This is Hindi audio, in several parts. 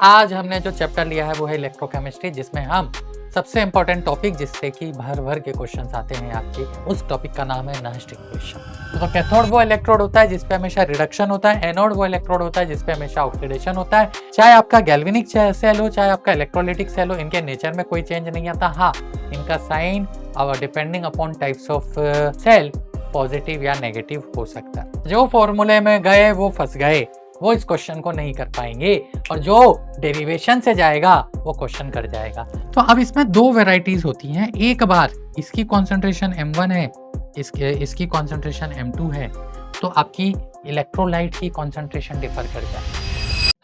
आज हमने जो चैप्टर लिया है वो है इलेक्ट्रोकेमिस्ट्री, जिसमें हम सबसे इंपॉर्टेंट टॉपिक जिससे कि भर भर के क्वेश्चंस आते हैं आपके, उस टॉपिक का नाम है नॉइस्ट इक्वेशन। तो कैथोड वो इलेक्ट्रोड होता है जिसपे हमेशा रिडक्शन होता है, एनोड वो इलेक्ट्रोड होता है जिसपे हमेशा ऑक्सीडेशन होता है। चाहे आपका गैल्वेनिक सेल हो, चाहे आपका इलेक्ट्रोलिटिक सेल हो, इनके नेचर में कोई चेंज नहीं आता। हाँ, इनका साइन और depending upon types of cell positive या नेगेटिव हो सकता है। जो फॉर्मूले में गए वो फंस गए, वो इस क्वेश्चन को नहीं कर पाएंगे, और जो डेरिवेशन से जाएगा वो क्वेश्चन कर जाएगा। तो अब इसमें दो वेराइटीज होती हैं। एक बार इसकी कॉन्सेंट्रेशन M1 है, इसकी कॉन्सेंट्रेशन M2 है, तो आपकी इलेक्ट्रोलाइट की कॉन्सेंट्रेशन डिफर कर जाएगी।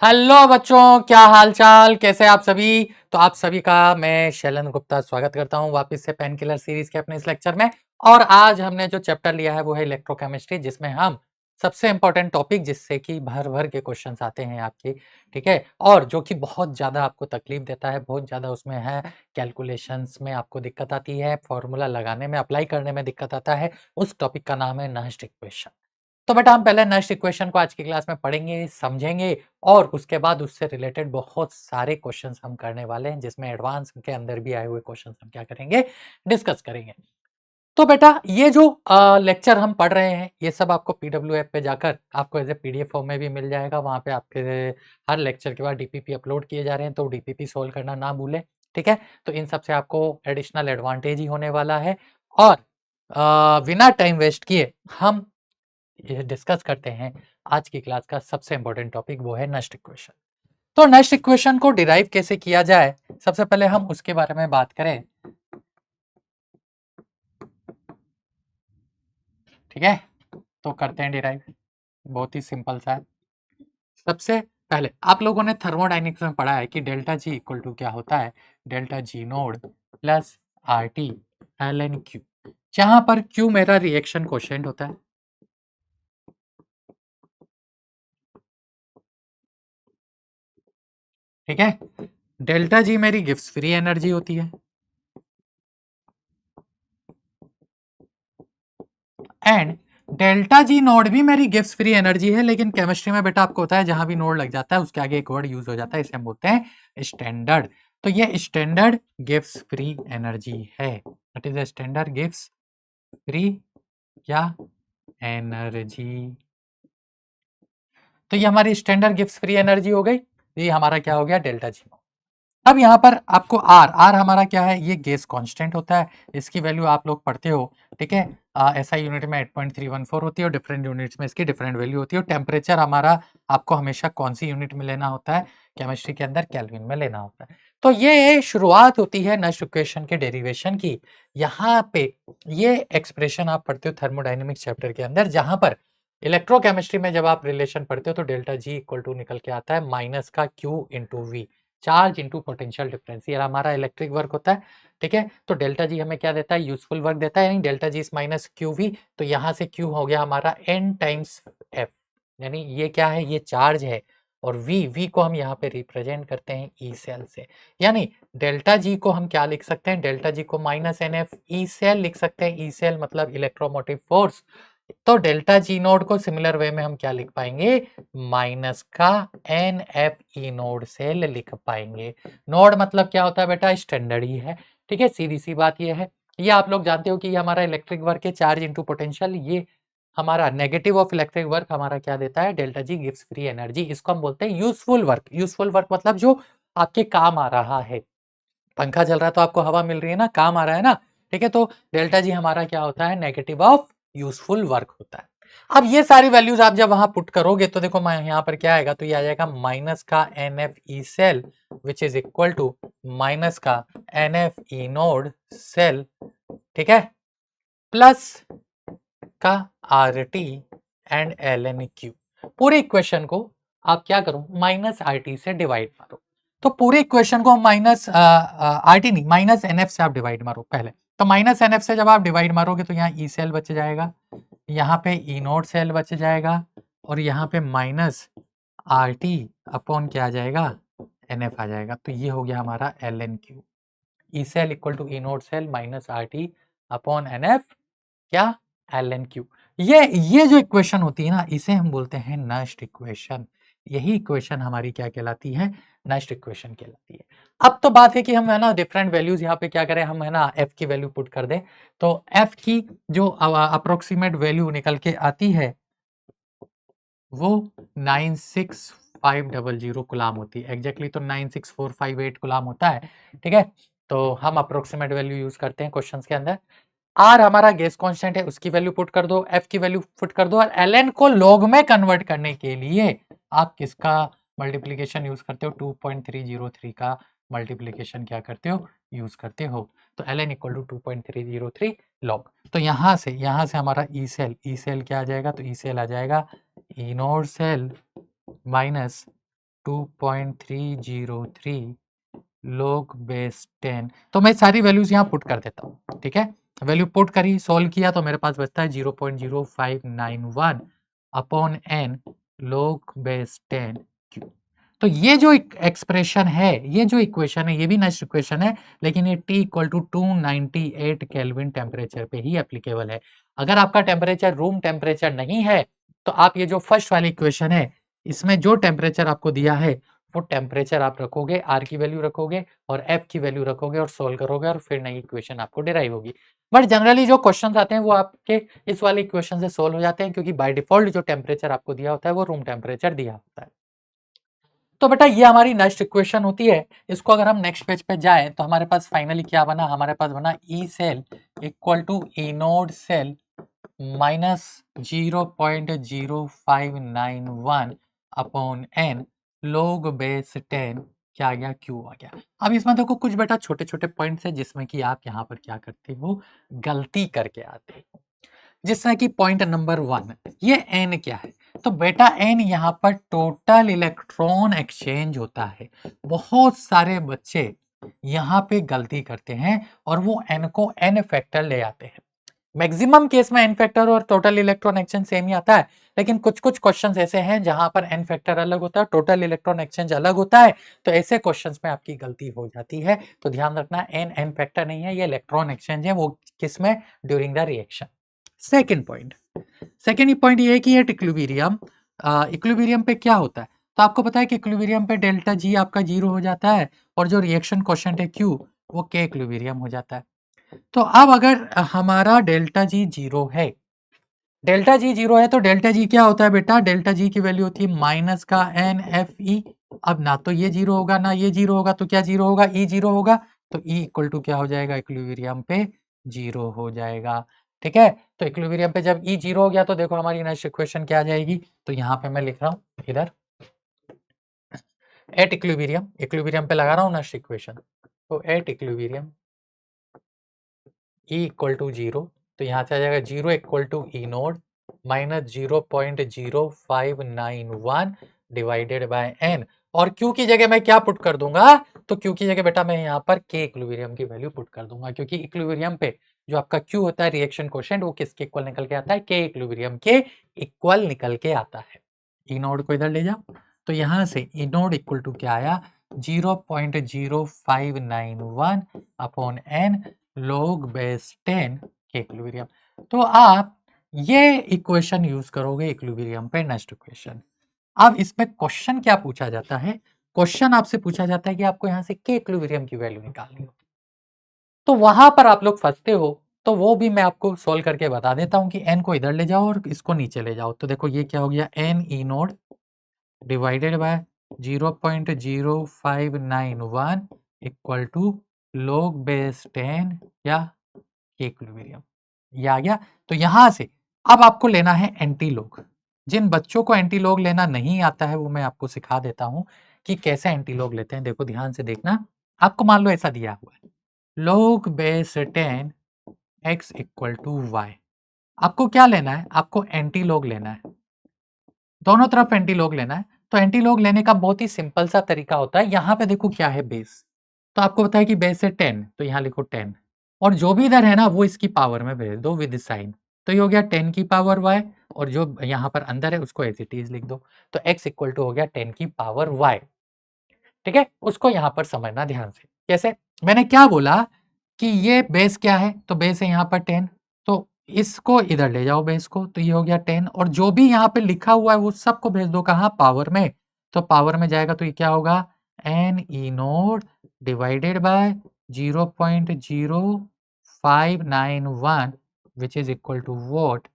हेलो बच्चों, क्या हाल चाल, कैसे आप सभी। तो आप सभी का मैं शैलन गुप्ता स्वागत करता हूं वापस से पेन किलर सीरीज के अपने इस लेक्चर में। और आज हमने जो चैप्टर लिया है वो है इलेक्ट्रोकेमिस्ट्री, जिसमें हम सबसे इंपॉर्टेंट टॉपिक जिससे कि भर भर के क्वेश्चंस आते हैं आपके, ठीक है, और जो कि बहुत ज़्यादा आपको तकलीफ देता है, बहुत ज़्यादा उसमें है कैलकुलेशंस में आपको दिक्कत आती है, फॉर्मूला लगाने में, अप्लाई करने में दिक्कत आता है, उस टॉपिक का नाम है नॉइस्ट इक्वेशन। तो बेटा हम पहले नॉइस्ट इक्वेशन को आज की क्लास में पढ़ेंगे, समझेंगे, और उसके बाद उससे रिलेटेड बहुत सारे क्वेश्चंस हम करने वाले हैं, जिसमें एडवांस के अंदर भी आए हुए क्वेश्चंस हम क्या करेंगे, डिस्कस करेंगे। तो बेटा ये जो लेक्चर हम पढ़ रहे हैं, ये सब आपको PWF पे जाकर आपको एज ए PDF फॉर्म में भी मिल जाएगा। वहाँ पे आपके हर लेक्चर के बाद DPP अपलोड किए जा रहे हैं, तो DPP सोल्व करना ना भूलें, ठीक है। तो इन सब से आपको एडिशनल एडवांटेज ही होने वाला है। और बिना टाइम वेस्ट किए हम ये डिस्कस करते हैं आज की क्लास का सबसे इंपॉर्टेंट टॉपिक, वो है नॉइस्ट इक्वेशन। तो नॉइस्ट इक्वेशन को डिराइव कैसे किया जाए, सबसे पहले हम उसके बारे में बात करें, ठीक है। तो करते हैं डिराइव, बहुत ही सिंपल सा है। सबसे पहले आप लोगों ने थर्मोडायनेमिक्स में पढ़ा है कि डेल्टा जी इक्वल टू क्या होता है, delta G naught plus RT ln Q, जहां पर Q मेरा रिएक्शन कोशेंट होता है, ठीक है। डेल्टा जी मेरी गिब्स फ्री एनर्जी होती है, एंड डेल्टा जी नोड भी मेरी गिब्स फ्री एनर्जी है। लेकिन केमिस्ट्री में बेटा आपको होता है जहां भी नोड लग जाता है उसके आगे एक वर्ड यूज हो जाता है, इसे हम बोलते हैं स्टैंडर्ड। तो ये स्टैंडर्ड गिब्स फ्री एनर्जी है, that is standard Gibbs free या एनर्जी। तो ये हमारी स्टैंडर्ड गिब्स फ्री एनर्जी हो गई, ये हमारा क्या हो गया, डेल्टा जी। अब यहाँ पर आपको आर हमारा क्या है, ये गैस कांस्टेंट होता है, इसकी वैल्यू आप लोग पढ़ते हो, ठीक है। SI यूनिट में 8.314 होती है, और डिफरेंट यूनिट्स में इसकी डिफरेंट वैल्यू होती है। और टेम्परेचर हमारा आपको हमेशा कौन सी यूनिट में लेना होता है, केमिस्ट्री के अंदर केल्विन में लेना होता है। तो ये शुरुआत होती है नॉइस्ट इक्वेशन के डेरिवेशन की। यहाँ पे ये एक्सप्रेशन आप पढ़ते हो थर्मोडायनेमिक्स चैप्टर के अंदर, जहां पर इलेक्ट्रोकेमिस्ट्री में जब आप रिलेशन पढ़ते हो तो डेल्टा जी इक्वल टू निकल के आता है माइनस का q into v, charge into potential difference, ये हमारा इलेक्ट्रिक वर्क होता है, ठीक है। तो डेल्टा जी हमें क्या देता है, यूजफुल वर्क देता है, यानी delta G is minus q v. तो यहाँ से क्यू हो गया हमारा n टाइम्स एफ, यानी ये क्या है, ये चार्ज है, और वी को हम यहाँ पे रिप्रेजेंट करते हैं ई सेल से। यानी डेल्टा जी को हम क्या लिख सकते हैं, डेल्टा जी को माइनस NF ई सेल लिख सकते हैं। ई सेल मतलब इलेक्ट्रोमोटिव फोर्स। तो डेल्टा जी नोड को सिमिलर वे में हम क्या लिख पाएंगे, माइनस का NF ई नोड सेल लिख पाएंगे। नोड मतलब क्या होता है बेटा, स्टैंडर्ड ही है, ठीक है, सीधी सी बात ये है। ये आप लोग जानते हो कि ये हमारा इलेक्ट्रिक वर्क है, चार्ज इंटू पोटेंशियल। ये हमारा नेगेटिव ऑफ इलेक्ट्रिक वर्क हमारा क्या देता है, डेल्टा जी गिव्स फ्री एनर्जी। इसको हम बोलते हैं यूजफुल वर्क। यूजफुल वर्क मतलब जो आपके काम आ रहा है। पंखा चल रहा है तो आपको हवा मिल रही है ना, काम आ रहा है ना, ठीक है। तो डेल्टा जी हमारा क्या होता है, नेगेटिव ऑफ यूजफुल वर्क होता है। अब ये सारी वैल्यूज आप जब वहां पुट करोगे तो देखो यहाँ पर क्या आएगा, तो ये आ जाएगा माइनस का NF E cell which is equal to minus का NF ई नोड सेल, ठीक है, प्लस का RT एंड ln Q। पूरे इक्वेशन को आप क्या करो, माइनस RT से डिवाइड मारो। तो पूरे इक्वेशन को माइनस RT नहीं, माइनस NF से आप डिवाइड मारो पहले। तो माइनस NF से जब आप डिवाइड मारोगे तो यहाँ ई सेल बच जाएगा, यहाँ पे ई नोड सेल बच जाएगा, और यहाँ पे माइनस RT अपॉन क्या आ जाएगा, NF आ जाएगा। तो ये हो गया हमारा ln Q। E cell equal to E naught cell minus RT upon NF, क्या, ln Q। ये जो इक्वेशन होती है ना, इसे हम बोलते हैं नॉइस्ट इक्वेशन। यही इक्वेशन हमारी क्या कहलाती है, नेक्स्ट इक्वेशन कहलाती है। अब तो बात है कि हम है ना डिफरेंट वैल्यूज यहाँ पे क्या करें, हम है ना f की वैल्यू पुट कर दें। तो f की जो अप्रोक्सीमेट वैल्यू निकल के आती है वो 96500 गुलाम होती है। एग्जैक्टली तो 96458 गुलाम होता है, ठीक है। तो हम अप्रोक्सीमेट वैल्यू यूज करते हैं क्वेश्चन के अंदर। आर हमारा गैस कांस्टेंट है, उसकी वैल्यू पुट कर दो, एफ की वैल्यू पुट कर दो, और एल को लॉग में कन्वर्ट करने के लिए आप किसका मल्टीप्लीकेशन यूज करते हो, 2.303 का मल्टीप्लीकेशन क्या करते हो, यूज करते हो। तो l n equal to 2.303 log. तो यहां से हमारा ई सेल क्या आ जाएगा, तो ई सेल आ जाएगा E naught cell minus 2.303 log base 10। तो मैं सारी वैल्यूज यहाँ पुट कर देता हूँ, ठीक है। वैल्यू पुट करी, सोल्व किया, तो मेरे पास बचता है 0.0591 upon n log base 10 cube. तो ये जो एक्सप्रेशन है, ये जो इक्वेशन है, ये भी नेक्स्ट इक्वेशन है, लेकिन ये T equal to 298 kelvin temperature पे ही एप्लीकेबल है। अगर आपका टेम्परेचर रूम टेम्परेचर नहीं है, तो आप ये जो फर्स्ट वाली इक्वेशन है, इसमें जो टेम्परेचर आपको दिया है वो टेम्परेचर आप रखोगे, आर की वैल्यू रखोगे और एफ की वैल्यू रखोगे और सोल्व करोगे, और फिर नई इक्वेशन आपको डिराइव होगी। बट जनरली जो क्वेश्चन आते हैं वो आपके इस वाले इक्वेशन से सोल्व हो जाते हैं, क्योंकि बाय डिफॉल्ट जो टेम्परेचर आपको दिया होता है वो रूम टेम्परेचर दिया होता है। तो बेटा ये हमारी नेक्स्ट इक्वेशन होती है। इसको अगर हम नेक्स्ट पेज पे जाएं तो हमारे पास फाइनली क्या बना, हमारे पास बना E cell equal to E naught cell minus 0.0591 upon n log base 10 क्या आ गया, क्यू आ गया। अब इसमें देखो कुछ बेटा छोटे छोटे पॉइंट्स है जिसमें कि आप यहाँ पर क्या करते हो, गलती करके आते हो। जिसमें कि पॉइंट नंबर 1, ये एन क्या है, तो बेटा एन यहाँ पर टोटल इलेक्ट्रॉन एक्सचेंज होता है। बहुत सारे बच्चे यहाँ पे गलती करते हैं और वो एन को एन फैक्टर ले आते हैं। मैक्सिमम केस में एन फैक्टर और टोटल इलेक्ट्रॉन एक्सचेंज सेम ही आता है, लेकिन कुछ कुछ क्वेश्चंस ऐसे हैं जहां पर एन फैक्टर अलग होता है, टोटल इलेक्ट्रॉन एक्सचेंज अलग होता है। तो ऐसे क्वेश्चंस में आपकी गलती हो जाती है। तो ध्यान रखना, एन फैक्टर नहीं है, ये इलेक्ट्रॉन एक्सचेंज है, वो किसमें, during the reaction. Second point ये है कि ये इक्विलिब्रियम, इक्विलिब्रियम पे क्या होता है, तो आपको पता है कि इक्विलिब्रियम पे डेल्टा जी आपका 0 हो जाता है और जो रिएक्शन क्वोशिएंट है Q वो के इक्विलिब्रियम हो जाता है। तो अब अगर हमारा डेल्टा जी 0 है, डेल्टा जी 0 है, तो डेल्टा जी क्या होता है बेटा, डेल्टा जी की वैल्यू होती है माइनस का एन एफ ई। अब ना तो ये 0 होगा ना ये 0 होगा, तो क्या 0 होगा, ई 0 होगा, तो ई इक्वल टू क्या हो जाएगा, इक्विलिब्रियम पे 0 हो जाएगा, ठीक है। तो इक्विलिब्रियम पे जब ई 0 हो गया तो देखो हमारी नेक्स्ट इक्वेशन क्या आ जाएगी, तो यहाँ पे मैं लिख रहा हूँ इधर एट इक्विलिब्रियम, इक्विलिब्रियम पे लगा रहा हूँ नेक्स्ट इक्वेशन, तो at equilibrium E equal to 0, तो यहाँ से आ जाएगा 0 equal to E naught minus 0.0591 divided by n. और क्यू की जगह मैं क्या पुट कर दूंगा, तो क्यू की जगह बेटा मैं यहाँ पर के इक्विलिब्रियम की वैल्यू पुट कर दूंगा, क्योंकि इक्विलिब्रियम पे जो आपका क्यू होता है रिएक्शन क्वोशिएंट, वो किसके इक्वल निकल के आता है, के इक्विलिब्रियम के इक्वल निकल के आता है। ई नोड को इधर ले जाओ, तो यहाँ से ई नोड इक्वल टू क्या आया, 0.0591 अपॉन एन log बेस 10 के इक्विलिब्रियम। तो आप ये इक्वेशन यूज करोगे इक्विलिब्रियम पे, नेक्स्ट इक्वेशन। अब इसमें क्वेश्चन क्या पूछा जाता है, क्वेश्चन आपसे पूछा जाता है कि आपको यहाँ से के इक्विलिब्रियम की वैल्यू निकालनी हो, तो वहां पर आप लोग फंसते हो। तो वो भी मैं आपको सोल्व करके बता देता हूँ कि एन को इधर ले जाओ और इसको नीचे ले जाओ। तो देखो ये क्या हो गया, n E naught divided by 0.0591 equal to log base 10 या के इक्विलिब्रियम, ये आ गया। तो यहां से अब आपको लेना है एंटी लॉग। जिन बच्चों को एंटी लॉग लेना नहीं आता है वो मैं आपको सिखा देता हूं कि कैसे एंटी लॉग लेते हैं। देखो ध्यान से देखना, आपको मान लो ऐसा दिया हुआ है log base 10 x equal to y। आपको क्या लेना है, आपको एंटी लॉग लेना है, दोनों तरफ एंटी लॉग लेना है। तो एंटी लॉग लेने का बहुत ही सिंपल सा तरीका होता है। यहाँ पे देखो क्या है बेस, तो आपको पता है कि बेस है 10, तो यहाँ लिखो 10, और जो भी इधर है ना वो इसकी पावर में भेज दो विद साइन। तो ये हो गया 10 की पावर y, और जो यहाँ पर अंदर है उसको एज इट इज लिख दो। तो x इक्वल टू हो गया 10 की पावर y, ठीक है। उसको यहाँ पर समझना ध्यान से, कैसे, मैंने क्या बोला कि ये बेस क्या है, तो बेस है यहाँ पर 10, तो इसको इधर ले जाओ बेस को, तो ये हो गया 10, और जो भी यहाँ पे लिखा हुआ है वो सबको भेज दो कहाँ, पावर में। तो पावर में जाएगा तो ये क्या होगा, n E naught divided by 0.0591 which is equal to what,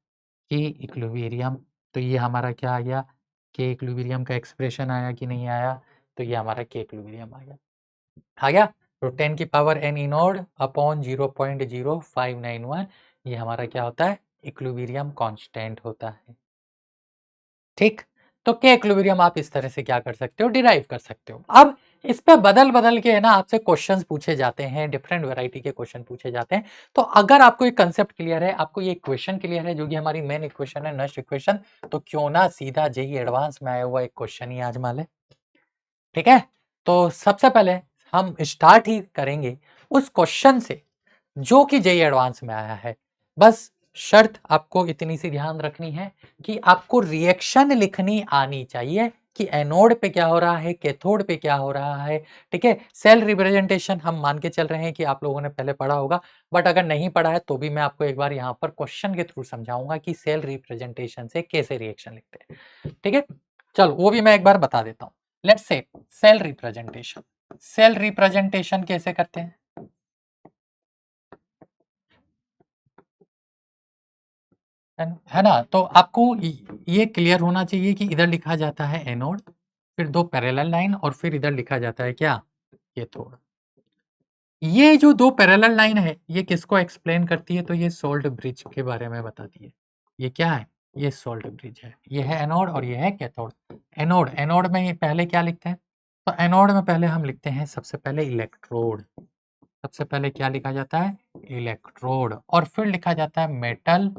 K equilibrium. तो ये हमारा क्या आ गया, के इक्विलिब्रियम का एक्सप्रेशन आया कि नहीं आया, तो ये हमारा के इक्विलिब्रियम आ गया। तो 10 की power n E naught upon 0.0591 ये हमारा क्या होता है, इक्विलिब्रियम कांस्टेंट होता है। ठीक, तो के इक्विलिब्रियम आप इस तरह से क्या कर सकते हो, डिराइव कर सकते हो। अब इस पे बदल बदल के है ना आपसे क्वेश्चंस पूछे जाते हैं, डिफरेंट वैरायटी के क्वेश्चन पूछे जाते हैं। तो अगर आपको ये कंसेप्ट क्लियर है, आपको ये इक्वेशन क्लियर है जो कि हमारी मेन इक्वेशन है, नस्ट इक्वेशन, तो क्यों ना सीधा जेईई एडवांस में आया हुआ एक क्वेश्चन ही आजमा ले। ठीक है, तो सबसे पहले हम स्टार्ट ही करेंगे उस क्वेश्चन से जो कि जेईई एडवांस में आया है। बस शर्त आपको इतनी सी ध्यान रखनी है कि आपको रिएक्शन लिखनी आनी चाहिए कि एनोड पे क्या हो रहा है, कैथोड पे क्या हो रहा है। ठीक है, सेल रिप्रेजेंटेशन हम मान के चल रहे हैं कि आप लोगों ने पहले पढ़ा होगा, बट अगर नहीं पढ़ा है तो भी मैं आपको एक बार यहाँ पर क्वेश्चन के थ्रू समझाऊंगा कि सेल रिप्रेजेंटेशन से कैसे रिएक्शन लिखते हैं। ठीक है, चलो वो भी मैं एक बार बता देता हूँ। Let's say cell representation, cell representation कैसे करते हैं, है ना। तो आपको ये क्लियर होना चाहिए कि इधर लिखा जाता है एनोड, फिर दो पैरेलल लाइन, और फिर इधर लिखा जाता है क्या, कैथोड। ये जो दो पैरेलल लाइन है ये किसको एक्सप्लेन करती है, तो ये सोल्ट ब्रिज के बारे में बताती है। ये क्या है, ये सोल्ट ब्रिज है, ये है एनोड और ये है कैथोड। एनोड, एनोड में ये पहले क्या लिखते हैं, तो एनोड में पहले हम लिखते हैं सबसे पहले इलेक्ट्रोड। सबसे पहले क्या लिखा जाता है, इलेक्ट्रोड, और फिर लिखा जाता है मेटल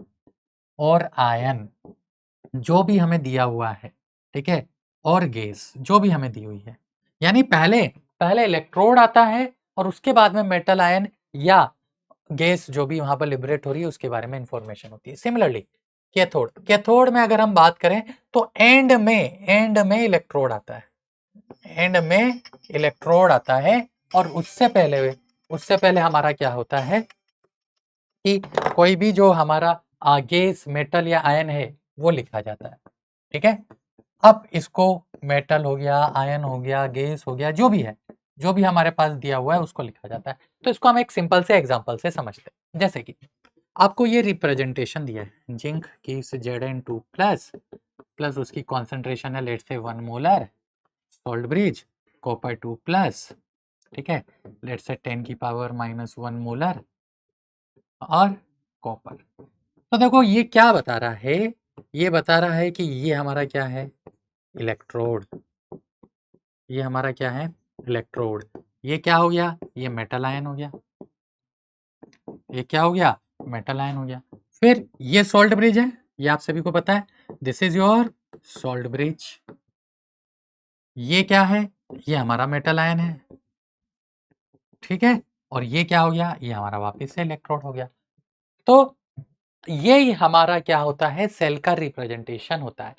और आयन जो भी हमें दिया हुआ है। ठीक है, और गैस जो भी हमें दी हुई है, यानी पहले पहले इलेक्ट्रोड आता है और उसके बाद में मेटल आयन या गैस जो भी वहां पर लिबरेट हो रही है उसके बारे में इंफॉर्मेशन होती है। सिमिलरली कैथोड, कैथोड में अगर हम बात करें तो एंड में इलेक्ट्रोड आता है, एंड में इलेक्ट्रोड आता है, और उससे पहले हमारा क्या होता है कि कोई भी जो हमारा गैस मेटल या आयन है वो लिखा जाता है। ठीक है, अब इसको मेटल हो गया, आयन हो गया, गैस हो गया, जो भी है, जो भी हमारे पास दिया हुआ है उसको लिखा जाता है। तो इसको हम एक सिंपल से एग्जांपल से समझते हैं। जैसे कि आपको ये रिप्रेजेंटेशन दिया है, जिंक की Zn2 प्लस प्लस उसकी कॉन्सेंट्रेशन है let's say 1 molar, salt bridge copper 2 plus, ठीक है, लेट्स से 10 की पावर -1 मोलर और कॉपर। तो देखो ये क्या बता रहा है, ये बता रहा है कि ये हमारा क्या है, इलेक्ट्रोड। ये हमारा क्या है, इलेक्ट्रोड। ये क्या हो गया, ये मेटल आयन हो गया। ये क्या हो गया, मेटल आयन हो गया। फिर ये सॉल्ट ब्रिज है, ये आप सभी को पता है, this is your salt bridge. ये क्या है, ये हमारा मेटल आयन है। ठीक है, और ये क्या हो गया, ये हमारा वापस से इलेक्ट्रोड हो गया। तो ये हमारा क्या होता है, सेल का रिप्रेजेंटेशन होता है।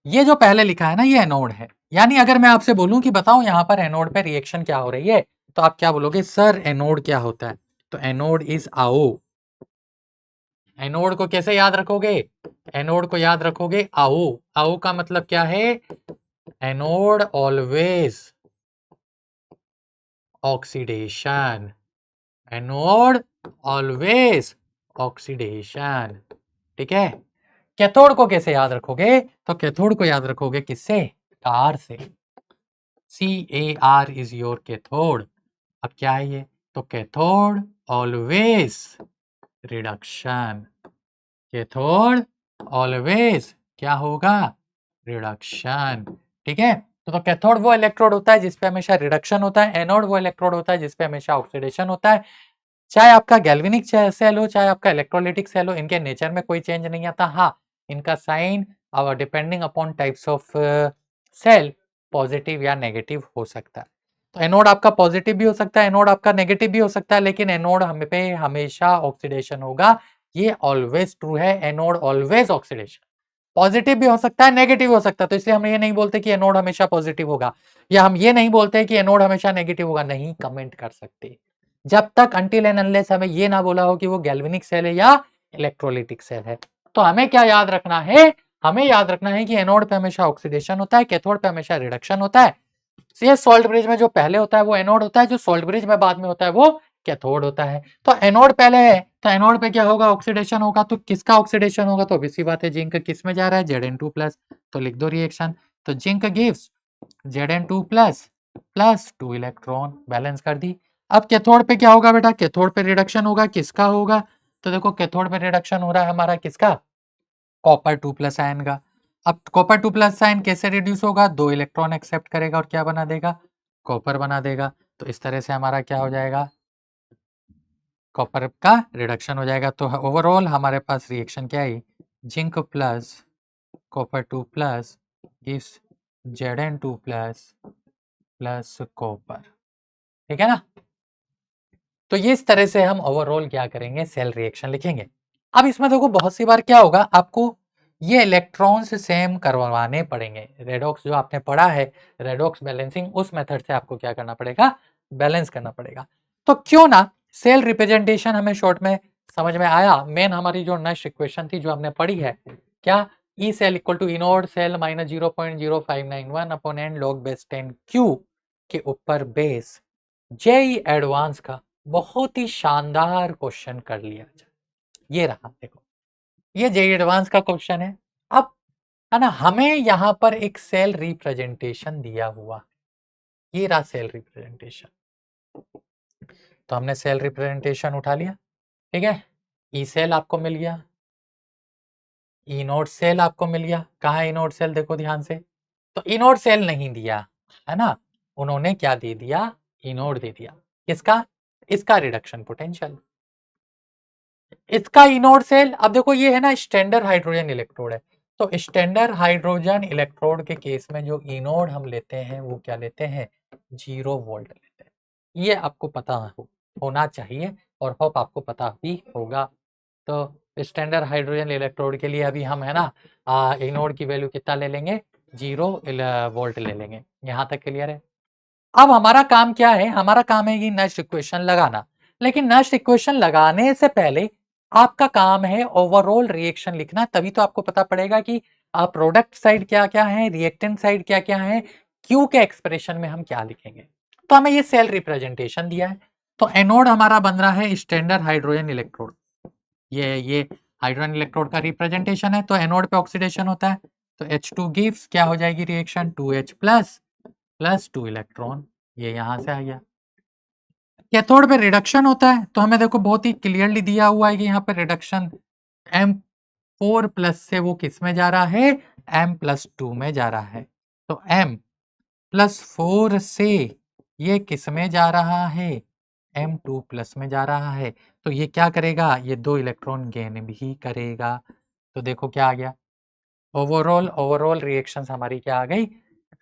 ये जो पहले लिखा है ना, ये एनोड है। यानी अगर मैं आपसे बोलूं कि बताओ यहाँ पर एनोड पे रिएक्शन क्या हो रही है, तो आप क्या बोलोगे, सर एनोड क्या होता है, तो एनोड इज आओ। एनोड को कैसे याद रखोगे, एनोड को याद रखोगे आओ। आओ का मतलब क्या है, anode always oxidation, anode always oxidation. ठीक है, कैथोड को कैसे याद रखोगे, तो कैथोड को याद रखोगे किससे, कार से। CAR is your cathode. अब क्या है ये, तो cathode always reduction, cathode always क्या होगा, रिडक्शन। ठीक है, तो कैथोड वो इलेक्ट्रोड होता है जिसपे हमेशा रिडक्शन होता है, एनोड वो इलेक्ट्रोड होता है जिसपे हमेशा ऑक्सीडेशन होता है। चाहे आपका गैल्वेनिक सेल हो, चाहे आपका इलेक्ट्रोलाइटिक सेल हो, इनके नेचर में कोई चेंज नहीं आता। हाँ, इनका sign depending upon types of cell positive या नेगेटिव हो सकता है। तो एनोड आपका पॉजिटिव भी हो सकता है, एनोड आपका नेगेटिव भी हो सकता है, लेकिन एनोड हम पे हमेशा ऑक्सीडेशन होगा। ये ऑलवेज ट्रू है, एनोड ऑलवेज ऑक्सीडेशन। पॉजिटिव भी हो सकता है, नेगेटिव हो सकता है, तो इसलिए हम ये नहीं बोलते कि एनोड हमेशा पॉजिटिव होगा, या हम ये नहीं बोलते कि एनोड हमेशा नेगेटिव होगा, नहीं कमेंट कर सकते जब तक अनटिल एंड अनलेस हमें ये ना बोला हो कि वो गैल्वेनिक सेल है या इलेक्ट्रोलाइटिक सेल है। तो हमें क्या याद रखना है, हमें याद रखना है कि एनोड पे हमेशा ऑक्सीडेशन होता है, कैथोड पे हमेशा रिडक्शन होता है। ये सॉल्ट ब्रिज में जो पहले होता है वो एनोड होता है, जो सॉल्ट ब्रिज में बाद में होता है वो कैथोड होता है। तो एनोड पहले है तो एनोड पे क्या होगा, ऑक्सीडेशन होगा। तो किसका ऑक्सीडेशन होगा, तो obvious सी बात है जिंक किस में जा रहा है, Zn2+। तो लिख दो रिएक्शन, तो zinc gives Zn2+ plus 2 electron, balance कर दी। अब कैथोड पे क्या होगा बेटा, कैथोड पे रिडक्शन होगा, किसका होगा, तो देखो कैथोड पे रिडक्शन हो रहा है हमारा किसका, कॉपर 2+ आयन का। अब कॉपर 2+ आयन कैसे रिड्यूस होगा, 2 इलेक्ट्रॉन एक्सेप्ट करेगा और क्या बना देगा, कॉपर बना देगा। तो इस तरह से हमारा क्या हो जाएगा, कॉपर का रिडक्शन हो जाएगा। तो ओवरऑल हमारे पास रिएक्शन क्या है, zinc plus copper 2+ gives Zn2+ plus copper, ठीक है ना। तो ये इस तरह से हम ओवरऑल क्या करेंगे, सेल रिएक्शन लिखेंगे। अब इसमें देखो बहुत सी बार क्या होगा, आपको ये इलेक्ट्रॉन्स सेम करवाने पड़ेंगे। रेडॉक्स जो आपने पढ़ा है, रेडॉक्स बैलेंसिंग, उस मेथड से आपको क्या करना पड़ेगा, बैलेंस करना पड़ेगा। तो क्यों ना सेल रिप्रेजेंटेशन हमें शॉर्ट में समझ में आया। मेन हमारी जो नेक्स्ट इक्वेशन थी जो हमने पढ़ी है, क्या, E cell equal to E naught cell minus 0.0591 upon n log base 10 Q के ऊपर बेस जेई एडवांस का बहुत ही शानदार क्वेश्चन कर लिया जाए। ये रहा देखो, ये जेई एडवांस का क्वेश्चन है। अब है ना, हमें यहाँ पर एक सेल रिप्रेजेंटेशन दिया हुआ, ये रहा सेल रिप्रेजेंटेशन। तो हमने सेल रिप्रेजेंटेशन उठा लिया, ठीक है। ई सेल आपको मिल गया, ई नोड सेल आपको मिल गया। कहाँ है ई नोड सेल, देखो ध्यान से। तो ई नोड सेल नहीं दिया है ना, उन्होंने क्या दे दिया, ई नोड दे दिया। किसका, इसका रिडक्शन पोटेंशियल, इसका इनोड सेल। अब देखो ये है ना स्टैंडर्ड हाइड्रोजन इलेक्ट्रोड है, तो स्टैंडर्ड हाइड्रोजन इलेक्ट्रोड के केस में जो इनोड हम लेते हैं वो क्या लेते हैं, 0 वोल्ट लेते हैं। ये आपको पता होना चाहिए और होप आपको पता भी होगा। तो स्टैंडर्ड हाइड्रोजन इलेक्ट्रोड के लिए अभी हम है ना इनोड की वैल्यू कितना ले लेंगे, 0 वोल्ट ले लेंगे। यहाँ तक क्लियर है। अब हमारा काम क्या है, हमारा काम है कि नेक्स्ट इक्वेशन लगाना। लेकिन नेक्स्ट इक्वेशन लगाने से पहले आपका काम है ओवरऑल रिएक्शन लिखना, तभी तो आपको पता पड़ेगा कि प्रोडक्ट साइड क्या क्या है, रिएक्टेंट साइड क्या क्या है, क्यू के एक्सप्रेशन में हम क्या लिखेंगे। तो हमें ये सेल रिप्रेजेंटेशन दिया है। तो एनोड हमारा बन रहा है स्टैंडर्ड हाइड्रोजन इलेक्ट्रोड, ये हाइड्रोजन इलेक्ट्रोड का रिप्रेजेंटेशन है। तो एनोड पे ऑक्सीडेशन होता है, तो H2 गिव्स क्या हो जाएगी रिएक्शन, 2H प्लस 2 इलेक्ट्रॉन, ये यहां से आ गया। कैथोड पे रिडक्शन होता है, तो हमें देखो बहुत ही क्लियरली दिया हुआ है कि यहाँ पे रिडक्शन M4+ से वो किस में जा रहा है, M+2 में जा रहा है। तो M+4 से ये किस में जा रहा है, M2+ में जा रहा है। तो ये क्या करेगा, ये 2 इलेक्ट्रॉन गेन भी करेगा। तो देखो क्या आ गया, ओवरऑल रिएक्शंस हमारी क्या आ गई,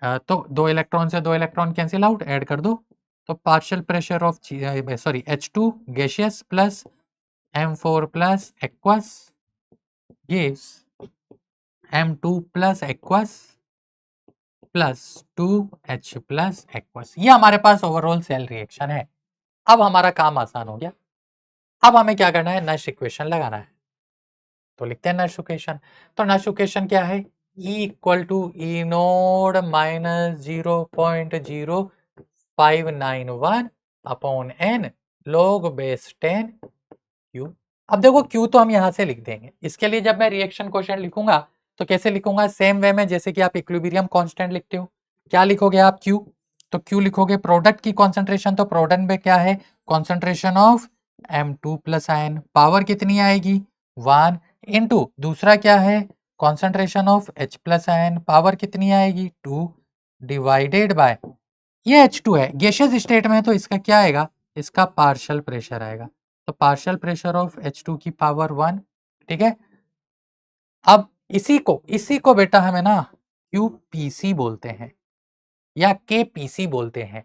तो 2 इलेक्ट्रॉन से 2 इलेक्ट्रॉन कैंसिल आउट, ऐड कर दो। तो partial pressure of sorry H2 gaseous plus M4 plus aqueous gives M2 plus aqueous plus 2H plus aqueous. ये हमारे पास ओवरऑल सेल रिएक्शन है। अब हमारा काम आसान हो गया। अब हमें क्या करना है, नेक्स्ट इक्वेशन लगाना है। तो लिखते हैं नेक्स्ट इक्वेशन। तो नेक्स्ट इक्वेशन क्या है, E equal to E naught minus 0.0591 upon n log base 10 Q. अब देखो क्यू तो हम यहां से लिख देंगे। इसके लिए जब मैं रिएक्शन क्वेश्चन लिखूंगा तो कैसे लिखूंगा, सेम वे में जैसे कि आप इक्विलिब्रियम कांस्टेंट लिखते हो। क्या लिखोगे आप, क्यू। तो क्यू लिखोगे प्रोडक्ट की कॉन्सेंट्रेशन, तो प्रोडक्ट में क्या है, concentration of M2+ ion, power कितनी आएगी 1 इंटू दूसरा क्या है, concentration of H+ ion, power कितनी आएगी 2 डिवाइडेड बाय, ये H2 है गैसियस स्टेट में, तो इसका क्या आएगा, इसका पार्शियल प्रेशर आएगा। तो पार्शियल प्रेशर ऑफ H2 की पावर 1, ठीक है। अब इसी को बेटा हमें ना QPC बोलते हैं या KPC बोलते हैं।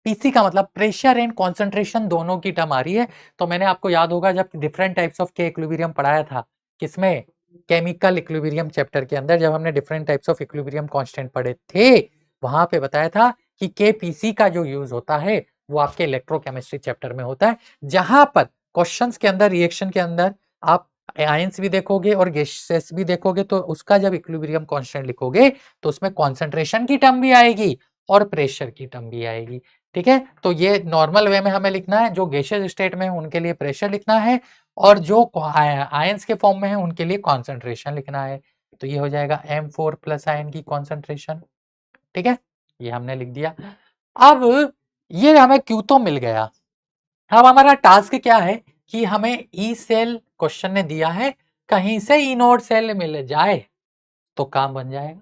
पीसी का मतलब प्रेशर एंड कॉन्सेंट्रेशन दोनों की टर्म आ रही है। तो मैंने आपको याद होगा जब डिफरेंट टाइप्स ऑफ के इक्विलिब्रियम पढ़ाया था, किसमें, केमिकल इक्विलिब्रियम चैप्टर के अंदर, जब हमने different types of equilibrium constant पढ़े थे, वहां पे बताया था कि केपीसी का जो यूज होता है वो आपके इलेक्ट्रोकेमिस्ट्री चैप्टर में होता है, जहां पर क्वेश्चंस के अंदर, रिएक्शन के अंदर आप आयंस भी देखोगे और गैसेस भी देखोगे तो उसका जब इक्विलिब्रियम कांस्टेंट लिखोगे तो उसमें कॉन्सेंट्रेशन की टर्म भी आएगी और प्रेशर की टर्म भी आएगी। ठीक है, तो ये नॉर्मल वे में हमें लिखना है, जो गैसियस स्टेट में है उनके लिए प्रेशर लिखना है और जो आयंस के फॉर्म में है उनके लिए कॉन्सेंट्रेशन लिखना है। तो ये हो जाएगा M4 प्लस आयन की कॉन्सेंट्रेशन। ठीक है, ये हमने लिख दिया। अब ये हमें क्यू तो मिल गया। अब हमारा टास्क क्या है कि हमें ई सेल क्वेश्चन ने दिया है, कहीं से ई नोड सेल मिल जाए तो काम बन जाएगा।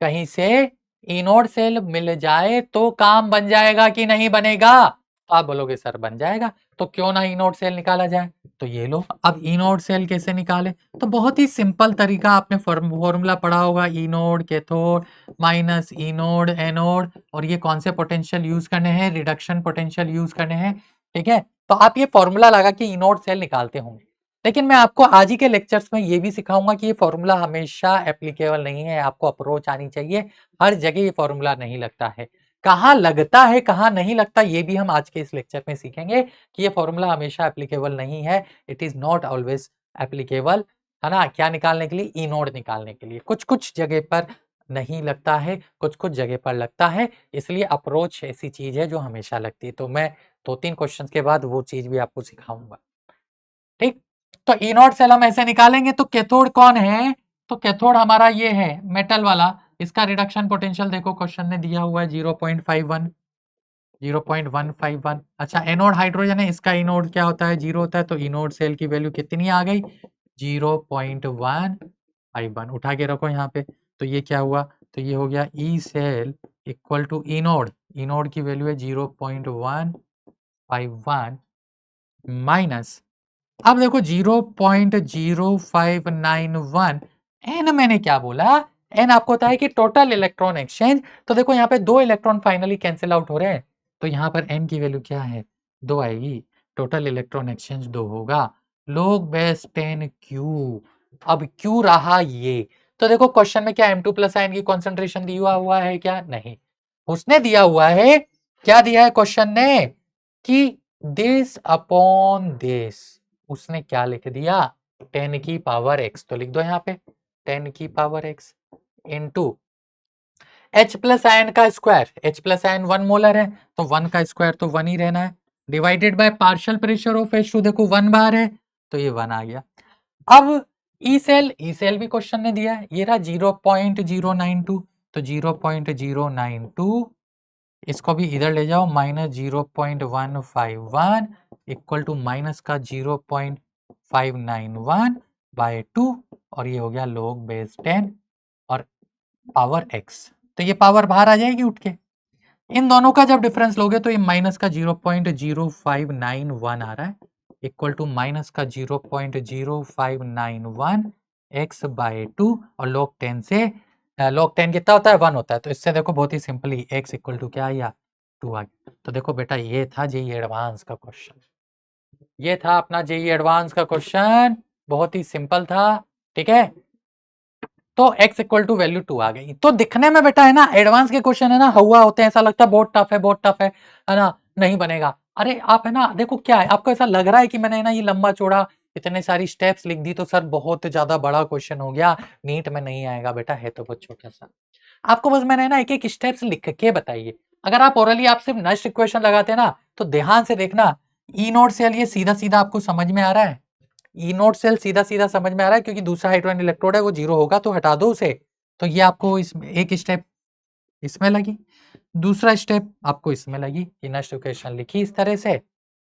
कहीं से ई नोड सेल मिल जाए तो काम बन जाएगा कि नहीं बनेगा? तो आप बोलोगे सर बन जाएगा, तो क्यों ना ई नोड सेल निकाला जाए। तो ये लो, अब ई नोड सेल कैसे निकाले, तो बहुत ही सिंपल तरीका, आपने फॉर्मूला पढ़ा होगा, ई नोड कैथोड माइनस ई नोड एनोड, और ये कौन से पोटेंशियल यूज करने हैं, रिडक्शन पोटेंशियल यूज करने हैं। ठीक है, तो आप ये फॉर्मूला लगा के ई नोड सेल निकालते होंगे, लेकिन मैं आपको आज ही के लेक्चर्स में ये भी सिखाऊंगा कि ये फॉर्मूला हमेशा एप्लीकेबल नहीं है, आपको अप्रोच आनी चाहिए। हर जगह ये फॉर्मूला नहीं लगता है, कहाँ लगता है कहाँ नहीं लगता ये भी हम आज के इस लेक्चर में सीखेंगे कि ये फॉर्मूला हमेशा एप्लीकेबल नहीं है, it is not always applicable, है ना। क्या निकालने के लिए, ई नोड निकालने के लिए। कुछ कुछ जगह पर नहीं लगता है, कुछ कुछ जगह पर लगता है, इसलिए अप्रोच ऐसी चीज है जो हमेशा लगती है। तो मैं 2-3 क्वेश्चन के बाद वो चीज भी आपको सिखाऊंगा। ठीक, तो ई नॉट सेल हम ऐसे निकालेंगे। तो कैथोड कौन है, तो कैथोड हमारा ये है मेटल वाला, इसका रिडक्शन पोटेंशियल देखो क्वेश्चन ने दिया हुआ है 0.51, 0.151। अच्छा, एनोड हाइड्रोजन है, इसका इनोड क्या होता है, 0 होता है, तो इनोड सेल की वैल्यू कितनी आ गई, 0.151। उठा के रखो यहाँ पे, तो ये क्या हुआ, तो ये हो गया E cell equal to E naught, E naught की वैल्यू है 0.151 माइनस, अब देखो 0.0591, एन मैंने क्या बोला, एन आपको होता है कि टोटल इलेक्ट्रॉन एक्सचेंज। तो देखो यहाँ पे 2 इलेक्ट्रॉन फाइनली कैंसिल आउट हो रहे हैं, तो यहाँ पर एन की वैल्यू क्या है, 2 आएगी, टोटल इलेक्ट्रॉन एक्सचेंज 2 होगा, log बेस 10 क्यू। अब क्यू रहा ये, तो देखो क्वेश्चन में क्या M2 प्लस आयन की कॉन्सेंट्रेशन दिया हुआ है क्या, नहीं, उसने दिया हुआ है, क्या दिया है क्वेश्चन ने कि दिस अपॉन दिस, उसने क्या लिख दिया, 10 की पावर x, तो लिख दो यहाँ पे 10 की power x into H plus ion का square, H plus ion 1 molar है तो 1 का स्क्वायर तो 1 ही रहना है, divided by partial pressure of H2, देखो 1 बार है तो ये 1 आ गया। अब ई सेल भी क्वेश्चन ने दिया है, ये रहा 0.092, तो 0.092 इसको भी इधर ले जाओ, माइनस 0.151 इक्वल टू माइनस का 0.591 बाय 2, और ये हो गया log बेस 10 और पावर x, तो ये पावर बाहर आ जाएगी उठ के। इन दोनों का जब डिफरेंस लोगे तो ये माइनस का 0.0591 आ रहा है इक्वल टू माइनस का 0.0591 x बाय 2, और log 10 से log 10 कितना होता है, 1 होता है, तो इससे देखो बहुत ही सिंपली x इक्वल टू क्या आया, 2 आ गया। तो देखो बेटा ये था जेई एडवांस का क्वेश्चन, ये था अपना जेई एडवांस का क्वेश्चन, बहुत ही सिंपल था। ठीक है, तो x इक्वल टू वैल्यू 2 आ गई। तो दिखने में बेटा है ना, एडवांस के क्वेश्चन है ना हवा होते हैं, ऐसा लगता है बहुत टफ है, बहुत टफ है ना, नहीं बनेगा। अरे आप है ना, देखो क्या है, आपको ऐसा लग रहा है कि मैंने ना ये लंबा चौड़ा इतने सारी स्टेप्स लिख दी तो सर बहुत ज्यादा बड़ा क्वेश्चन हो गया, नीट में नहीं आएगा, बेटा है तो बहुत छोटा सा। आपको बस मैंने ना एक एक स्टेप्स लिख के बताइए। अगर आप ओरली आप सिर्फ नष्ट इक्वेशन लगाते ना, तो ध्यान से देखना, ई नोड सेल ये सीधा सीधा आपको समझ में आ रहा है, ई नोड सेल सीधा सीधा समझ में आ रहा है, क्योंकि दूसरा हाइड्रोजन इलेक्ट्रोड है वो 0 होगा तो हटा दो उसे। तो ये आपको इसमें एक स्टेप इसमें लगी, दूसरा स्टेप आपको इसमें लगी कि नष्ट इक्वेशन लिखी इस तरह से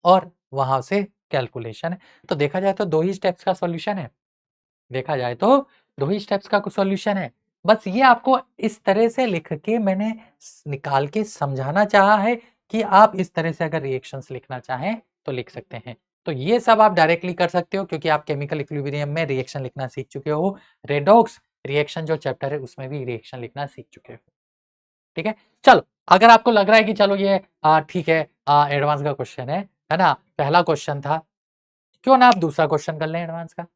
और वहां से कैलकुलेशन है। तो देखा जाए तो 2 ही स्टेप्स का सॉल्यूशन है, देखा जाए तो 2 ही स्टेप्स का सॉल्यूशन है। बस ये आपको इस तरह से लिख के मैंने निकाल के समझाना चाहा है कि आप इस तरह से अगर रिएक्शंस लिखना चाहें तो लिख सकते हैं। तो ये सब आप डायरेक्टली कर सकते हो क्योंकि आप केमिकल इक्विलिब्रियम में रिएक्शन लिखना सीख चुके हो, रेडॉक्स रिएक्शन जो चैप्टर है उसमें भी रिएक्शन लिखना सीख चुके हो। ठीक है, चलो अगर आपको लग रहा है कि चलो ये ठीक है एडवांस का क्वेश्चन है ना, पहला क्वेश्चन था, क्यों ना आप दूसरा क्वेश्चन कर लें एडवांस का,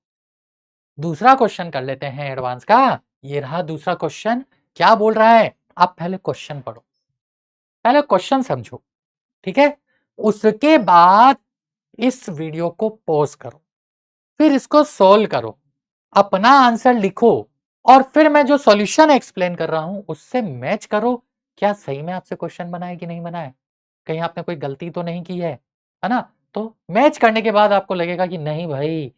दूसरा क्वेश्चन कर लेते हैं एडवांस का। ये रहा दूसरा क्वेश्चन, क्या बोल रहा है, आप पहले क्वेश्चन पढ़ो, पहले क्वेश्चन समझो, ठीक है, उसके बाद इस वीडियो को पॉज करो, फिर इसको सोल्व करो, अपना आंसर लिखो और फिर मैं जो सॉल्यूशन एक्सप्लेन कर रहा हूं उससे मैच करो। क्या सही में आपसे क्वेश्चन बना है कि नहीं बना है, कहीं आपने कोई गलती तो नहीं की है ना? तो मैच करने के बाद आपको लगेगा कि नहीं भाई,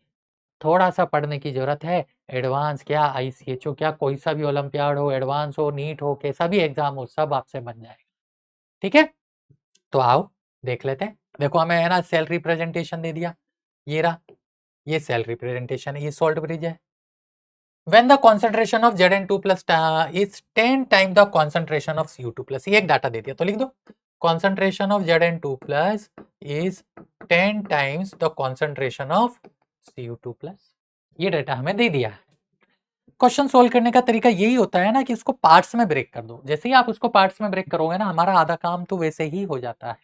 थोड़ा-सा पढ़ने की ज़रूरत है। एडवांस क्या, आईसीएचओ क्या, कोई सा भी ओलंपियाड हो, एडवांस हो, नीट हो, कैसा भी एग्ज़ाम हो, सब आपसे बन जाएगा। ठीक है? तो आओ देख लेते हैं। देखो हमें है ना सेल रिप्रेजेंटेशन दे दिया, ये रहा, ये सेल रिप्रेजेंटेशन है, ये सॉल्ट ब्रिज है। When the concentration of Zn2 plus is 10 times the concentration of Cu2 plus, ये एक डाटा दे दिया तो लिख दो concentration of Zn2 plus is 10 times the concentration of Cu2 plus, ये डाटा हमें दे दिया। क्वेश्चन सोल्व करने का तरीका यही होता है ना कि उसको पार्ट्स में ब्रेक कर दो। जैसे ही आप उसको पार्ट्स में ब्रेक करोगे ना, हमारा आधा काम तो वैसे ही हो जाता है।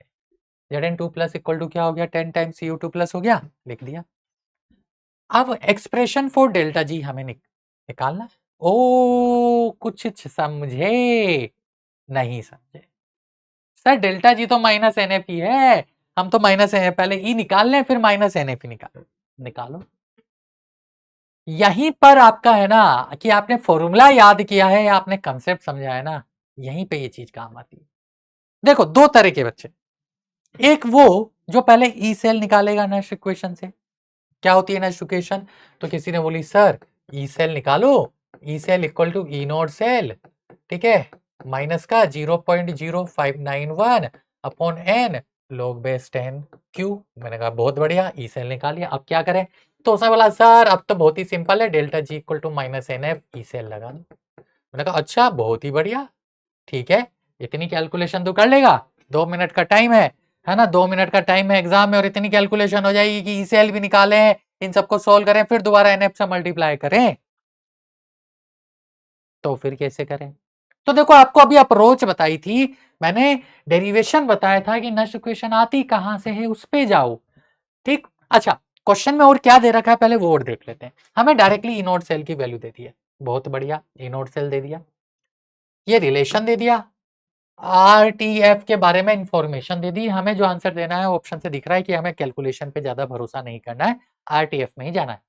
Zn2 प्लस इक्वल टू क्या हो गया, 10 टाइम्स Cu2 प्लस हो गया, लिख दिया। अब एक्सप्रेशन फॉर डेल्टा जी हमें निकालना। ओ कुछ समझे नहीं समझे सर, डेल्टा जी तो माइनस एन एफ ही है, हम तो माइनस एन एफ पहले ई निकाल लें फिर माइनस एन एफ ही निकालो। यहीं पर आपका है ना कि आपने फॉर्मूला याद किया है या आपने कंसेप्ट समझा है ना, यहीं पे ये चीज काम आती है। देखो दो तरह के बच्चे, एक वो जो पहले ई सेल निकालेगा नेक्स्ट इक्वेशन से। क्या होती है नेक्स्ट इक्वेशन, तो किसी ने बोली सर ई सेल निकालो, E cell equal to E naught cell, ठीक है, माइनस का 0.0591 upon n log base 10 Q. मैंने कहा बहुत बढ़िया, ई सेल निकालिए, अब क्या करें? तो उसने बोला सर अब तो बहुत ही सिंपल है, delta G equal to minus n F, E cell लगा दो। मैंने कहा अच्छा बहुत ही बढ़िया, ठीक है, इतनी कैलकुलेशन तो कर लेगा, 2 मिनट का टाइम है ना, 2 मिनट का टाइम है एग्जाम में और इतनी कैलकुलेशन हो जाएगी कि ई सेल भी निकालें, इन सबको सोल्व करें, फिर दोबारा एनएफ से मल्टीप्लाई करें, तो फिर कैसे करें? तो देखो आपको अभी अप्रोच बताई थी मैंने, डेरिवेशन बताया था कि नेक्स्ट इक्वेशन आती कहां से है उस पे जाओ, ठीक। अच्छा क्वेश्चन में और क्या दे रखा है पहले वो और देख लेते हैं। हमें डायरेक्टली ई नोट सेल की वैल्यू दे दी है, बहुत बढ़िया, ई नोट सेल दे दिया, ये रिलेशन दे दिया, आरटीएफ के बारे में इंफॉर्मेशन दे दी। हमें जो आंसर देना है ऑप्शन से दिख रहा है कि हमें कैलकुलेशन पे ज्यादा भरोसा नहीं करना है, आरटीएफ में ही जाना है।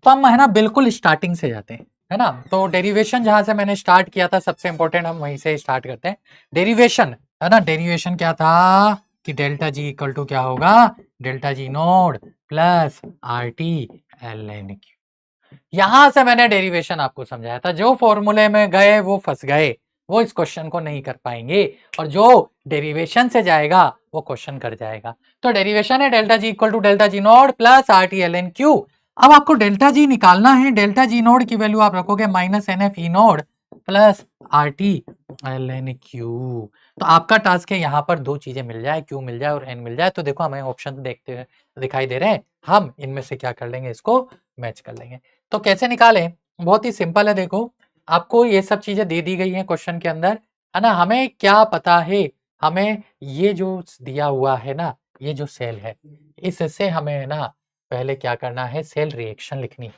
तो हम है ना बिल्कुल स्टार्टिंग से जाते हैं, है ना। तो डेरिवेशन जहां से मैंने स्टार्ट किया था सबसे इंपॉर्टेंट, हम वहीं से स्टार्ट करते हैं। डेरिवेशन है ना, डेरिवेशन क्या था कि डेल्टा जी इक्वल टू क्या होगा, delta G naught plus R T l n Q. यहां से मैंने डेरिवेशन आपको समझाया था, जो फॉर्मूले में गए वो फंस गए, वो इस क्वेश्चन को नहीं कर पाएंगे, और जो डेरिवेशन से जाएगा वो क्वेश्चन कर जाएगा। तो डेरिवेशन है delta G equal to delta G naught plus R T l n Q. अब आपको डेल्टा जी निकालना है, डेल्टा जी नोड की वैल्यू आप रखोगे minus n F E naught plus R T l n Q. तो आपका टास्क है यहाँ पर दो चीजें मिल जाए, क्यू मिल जाए और एन मिल जाए। तो देखो हमें ऑप्शन देखते हुए दिखाई दे रहे हैं, हम इनमें से क्या कर लेंगे, इसको मैच कर लेंगे। तो कैसे निकालें, बहुत ही सिंपल है। देखो आपको ये सब चीजें दे दी गई हैं क्वेश्चन के अंदर, है ना। हमें क्या पता है, हमें ये जो दिया हुआ है ना, ये जो सेल है इससे हमें है ना पहले क्या करना है, सेल रिएक्शन लिखनी है।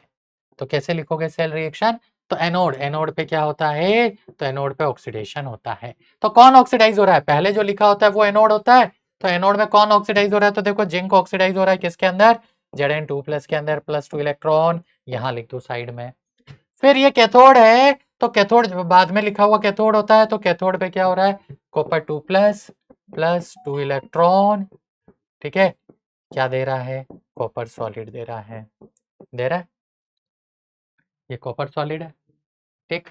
तो कैसे लिखोगे सेल रिएक्शन, तो एनोड, एनोड पे क्या होता है, तो एनोड पे ऑक्सीडेशन होता है। तो कौन ऑक्सीडाइज हो रहा है, पहले जो लिखा होता है वो एनोड होता है। तो एनोड में कौन ऑक्सीडाइज हो रहा है, तो देखो जिंक ऑक्सीडाइज हो रहा है किसके अंदर, Zn2 प्लस के अंदर, +2 इलेक्ट्रॉन यहाँ लिख दो साइड में। फिर ये कैथोड है, तो कैथोड बाद में लिखा हुआ कैथोड होता है, तो कैथोड पे क्या हो रहा है, कॉपर 2 प्लस +2 इलेक्ट्रॉन, ठीक है, क्या दे रहा है, कॉपर सॉलिड दे रहा है, दे रहा है, ये कॉपर सॉलिड है, ठीक।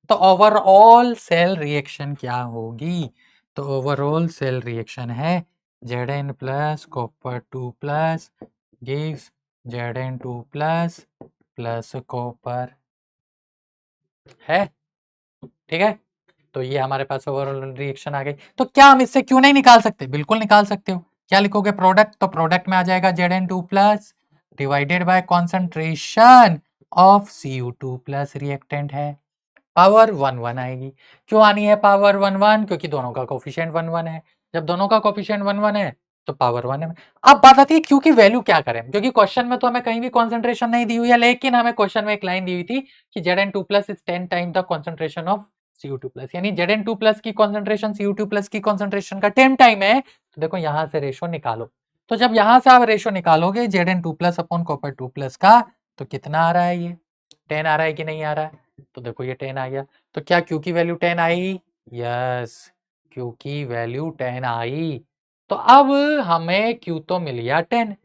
तो ओवरऑल सेल रिएक्शन क्या होगी, तो ओवरऑल सेल रिएक्शन है Zn plus copper 2 plus gives Zn2 plus plus copper, है, ठीक है। तो ये हमारे पास ओवरऑल रिएक्शन आ गई। तो क्या हम इससे क्यों नहीं निकाल सकते, बिल्कुल निकाल सकते हो। क्या लिखोगे, प्रोडक्ट, तो प्रोडक्ट में आ जाएगा Zn2 plus divided by concentration of Cu2 plus reactant है, पावर 1 1 आएगी। क्यों आनी है पावर 1 1, क्योंकि दोनों का कोफिशिएंट 1 1 है। जब दोनों का कोफिशिएंट 1 1 है तो पावर 1 है। अब बात आती है क्यू की वैल्यू क्या करें, क्योंकि क्वेश्चन में तो हमें कहीं भी कॉन्सेंट्रेशन नहीं दी हुई है, लेकिन हमें क्वेश्चन में एक लाइन दी हुई थी कि Zn2 plus is 10 time the concentration of Cu2 plus, यानी Zn2 प्लस की कॉन्सेंट्रेशन Cu2 प्लस की कॉन्सेंट्रेशन का 10 टाइम है। तो देखो यहां से रेशो निकालो, तो जब यहां से आप रेशो निकालोगे Zn2+ अपॉन Copper 2+ का, तो कितना आ रहा है? ये 10 आ रहा है कि नहीं आ रहा है? तो देखो ये 10 आ गया। तो क्या Q की वैल्यू 10 आई? यस, Q की वैल्यू 10 आई। तो अब हमें Q तो मिल गया 10।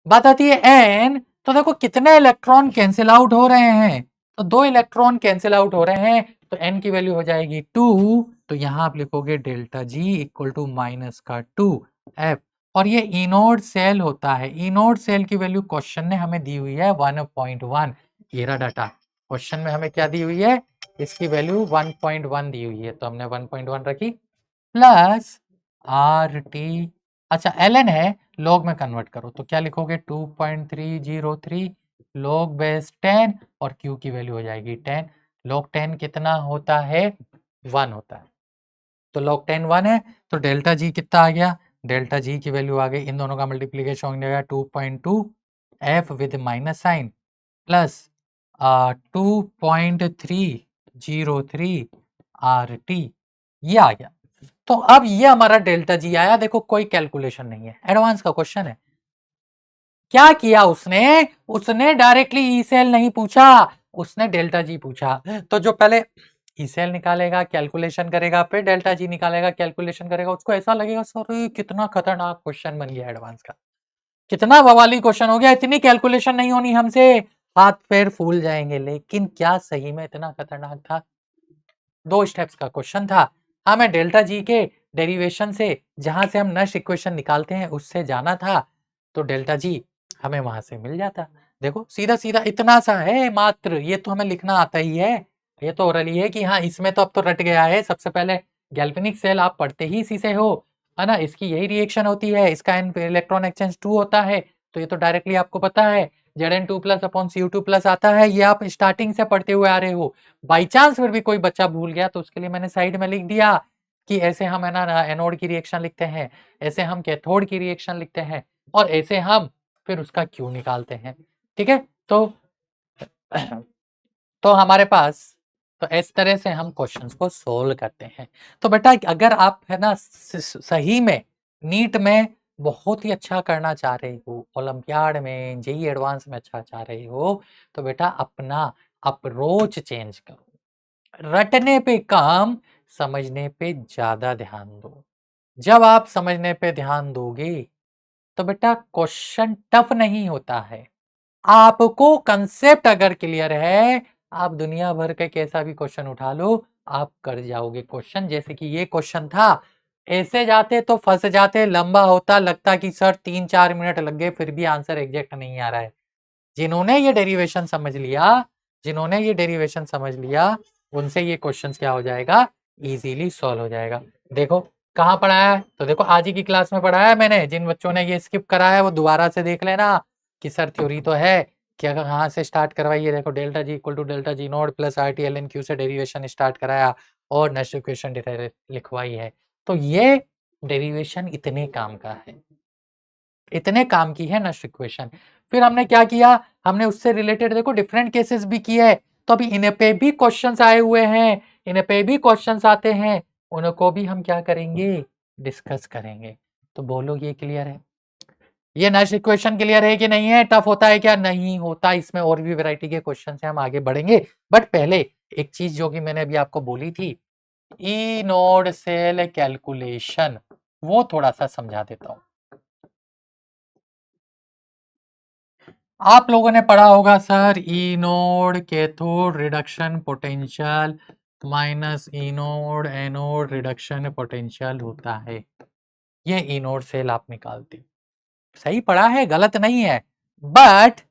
बात आती है N, तो देखो कितने इलेक्ट्रॉन कैंसिल आउट हो रहे हैं, तो 2 इलेक्ट्रॉन कैंसिल आउट हो रहे हैं, तो N की वैल्यू हो जाएगी 2। तो यहां आप लिखोगे delta G equal to minus का 2F। और ये इनोड सेल होता है। इनोड सेल की वैल्यू क्वेश्चन ने हमें दी हुई है 1.1। ये रहा डाटा, क्वेश्चन में हमें क्या दी हुई है? इसकी वैल्यू 1.1 दी हुई है, तो हमने 1.1 रखी प्लस RT। अच्छा ln है, log में कन्वर्ट करो, तो क्या लिखोगे? 2.303 log बेस 10 और Q की वैल्यू हो जाएगी 10। log 10 कितना होता है? 1 होता है। तो log 10 1 है, तो डेल्टा G कितना आ गया? डेल्टा G की वैल्यू आ गई, इन दोनों का मल्टीप्लीकेशन हो जाएगा 2.2 F with minus sign plus 2.303 RT, ये आ गया। तो अब ये हमारा डेल्टा जी आया। देखो कोई कैलकुलेशन नहीं है, एडवांस का क्वेश्चन है। क्या किया उसने? उसने डायरेक्टली ई सेल नहीं पूछा, उसने डेल्टा जी पूछा। तो जो पहले ई सेल निकालेगा, कैलकुलेशन करेगा, फिर डेल्टा जी निकालेगा, कैलकुलेशन करेगा, उसको ऐसा लगेगा सर कितना खतरनाक क्वेश्चन बन गया एडवांस का, कितना बवाली क्वेश्चन हो गया, इतनी कैलकुलेशन नहीं होनी हमसे, हाथ पैर फूल जाएंगे। लेकिन क्या सही में इतना खतरनाक था? 2 स्टेप्स का क्वेश्चन था। हमें डेल्टा जी के डेरिवेशन से, जहां से हम नष्ट इक्वेशन निकालते हैं, उससे जाना था, तो डेल्टा जी हमें वहां से मिल जाता। देखो सीधा सीधा इतना सा है मात्र, ये तो हमें लिखना आता ही है, ये तो ओरली है कि हाँ इसमें तो अब तो रट गया है। सबसे पहले गैल्वेनिक सेल आप पढ़ते ही इसी से हो, है ना, इसकी यही रिएक्शन होती है, इसका इलेक्ट्रॉन एक्सचेंज 2 होता है, तो ये तो डायरेक्टली आपको पता है। Zn2+ अपॉन Cu2+ आता है, ये आप स्टार्टिंग से पढ़ते हुए आ रहे हो। बाई चांस फिर भी कोई बच्चा भूल गया, तो उसके लिए मैंने साइड में लिख दिया कि ऐसे हम है ना एनोड की रिएक्शन लिखते हैं, ऐसे हम कैथोड की रिएक्शन लिखते हैं, और ऐसे हम फिर उसका क्यू निकालते हैं। ठीक है, तो हमारे पास, तो इस तरह से हम क्वेश्चंस को सोल्व करते हैं। तो बेटा अगर आप है ना सही में नीट में बहुत ही अच्छा करना चाह रहे हो, ओलंपियाड में, जेई एडवांस में अच्छा चाह रहे हो, तो बेटा अपना अप्रोच चेंज करो। रटने पे कम, समझने पे ज्यादा ध्यान दो। जब आप समझने पे ध्यान दोगे, तो बेटा क्वेश्चन टफ नहीं होता है। आपको कंसेप्ट अगर क्लियर है, आप दुनिया भर के कैसा भी क्वेश्चन उठा लो, आप कर जाओगे क्वेश्चन। जैसे कि ये क्वेश्चन था, ऐसे जाते तो फंस जाते, लंबा होता, लगता कि सर 3-4 मिनट लग गए, फिर भी आंसर एग्जैक्ट नहीं आ रहा है। जिन्होंने ये डेरिवेशन समझ लिया, जिन्होंने ये डेरिवेशन समझ लिया, उनसे ये क्वेश्चन क्या हो जाएगा? इजीली सॉल्व हो जाएगा। देखो कहाँ पढ़ाया है, तो देखो आज ही की क्लास में पढ़ाया है मैंने। जिन बच्चों ने ये स्किप करा है वो दोबारा से देख लेना कि सर थ्योरी तो है कि अगर कहाँ से स्टार्ट करवाइए। देखो delta G equal to delta G naught plus RT ln Q से डेरिवेशन स्टार्ट कराया और नेक्स्ट इक्वेशन लिखवाई है। तो ये डेरिवेशन इतने काम का है, इतने काम की है नेक्स्ट इक्वेशन। फिर हमने क्या किया, हमने उससे रिलेटेड देखो डिफरेंट केसेस भी किए हैं। तो अभी इन पे भी क्वेश्चंस आए हुए हैं, इन पे भी क्वेश्चंस आते हैं, उनको भी हम क्या करेंगे? डिस्कस करेंगे। तो बोलो ये क्लियर है? ये नेक्स्ट इक्वेशन क्लियर है कि नहीं है? टफ होता है क्या? नहीं होता, इसमें और भी वैरायटी के क्वेश्चन है, हम आगे बढ़ेंगे। बट पहले एक चीज जो कि मैंने अभी आपको बोली थी, ई नोड सेल कैलकुलेशन, वो थोड़ा सा समझा देता हूं। आप लोगों ने पढ़ा होगा सर, ई node cathode reduction potential minus ई नोड एनोड रिडक्शन पोटेंशियल होता है। ये ई नोड सेल आप निकालते, सही पढ़ा है, गलत नहीं है। बट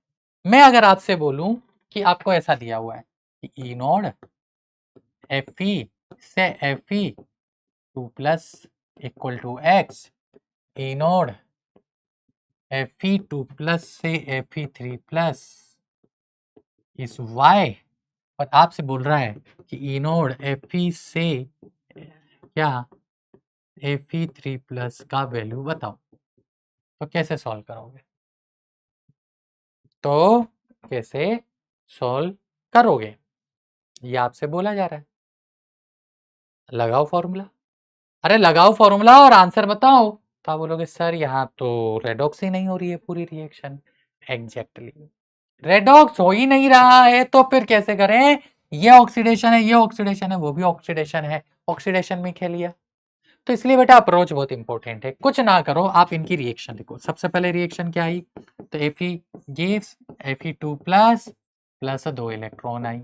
मैं अगर आपसे बोलूं कि आपको ऐसा दिया हुआ है कि ई नोड Fe से Fe2+ equal to x, E naught Fe2+ से Fe3+ इस y, और आपसे बोल रहा है कि ई नोड Fe से क्या Fe3+ का वैल्यू बताओ, तो कैसे सॉल्व करोगे? तो कैसे सॉल्व करोगे, ये आपसे बोला जा रहा है। लगाओ फॉर्मूला, अरे लगाओ फॉर्मूला और आंसर बताओ। तो आप बोलोगे सर यहाँ तो रेडॉक्स ही नहीं हो रही है पूरी रिएक्शन। एग्जैक्टली, रेडॉक्स हो ही नहीं रहा है तो फिर कैसे करें? ये ऑक्सीडेशन है, ये ऑक्सीडेशन है, वो भी ऑक्सीडेशन है, ऑक्सीडेशन में खेलिए। तो इसलिए बेटा अप्रोच बहुत इंपॉर्टेंट है। कुछ ना करो, आप इनकी रिएक्शन लिखो। सबसे पहले रिएक्शन क्या आई? तो Fe gives Fe2 plus plus 2 electron आई।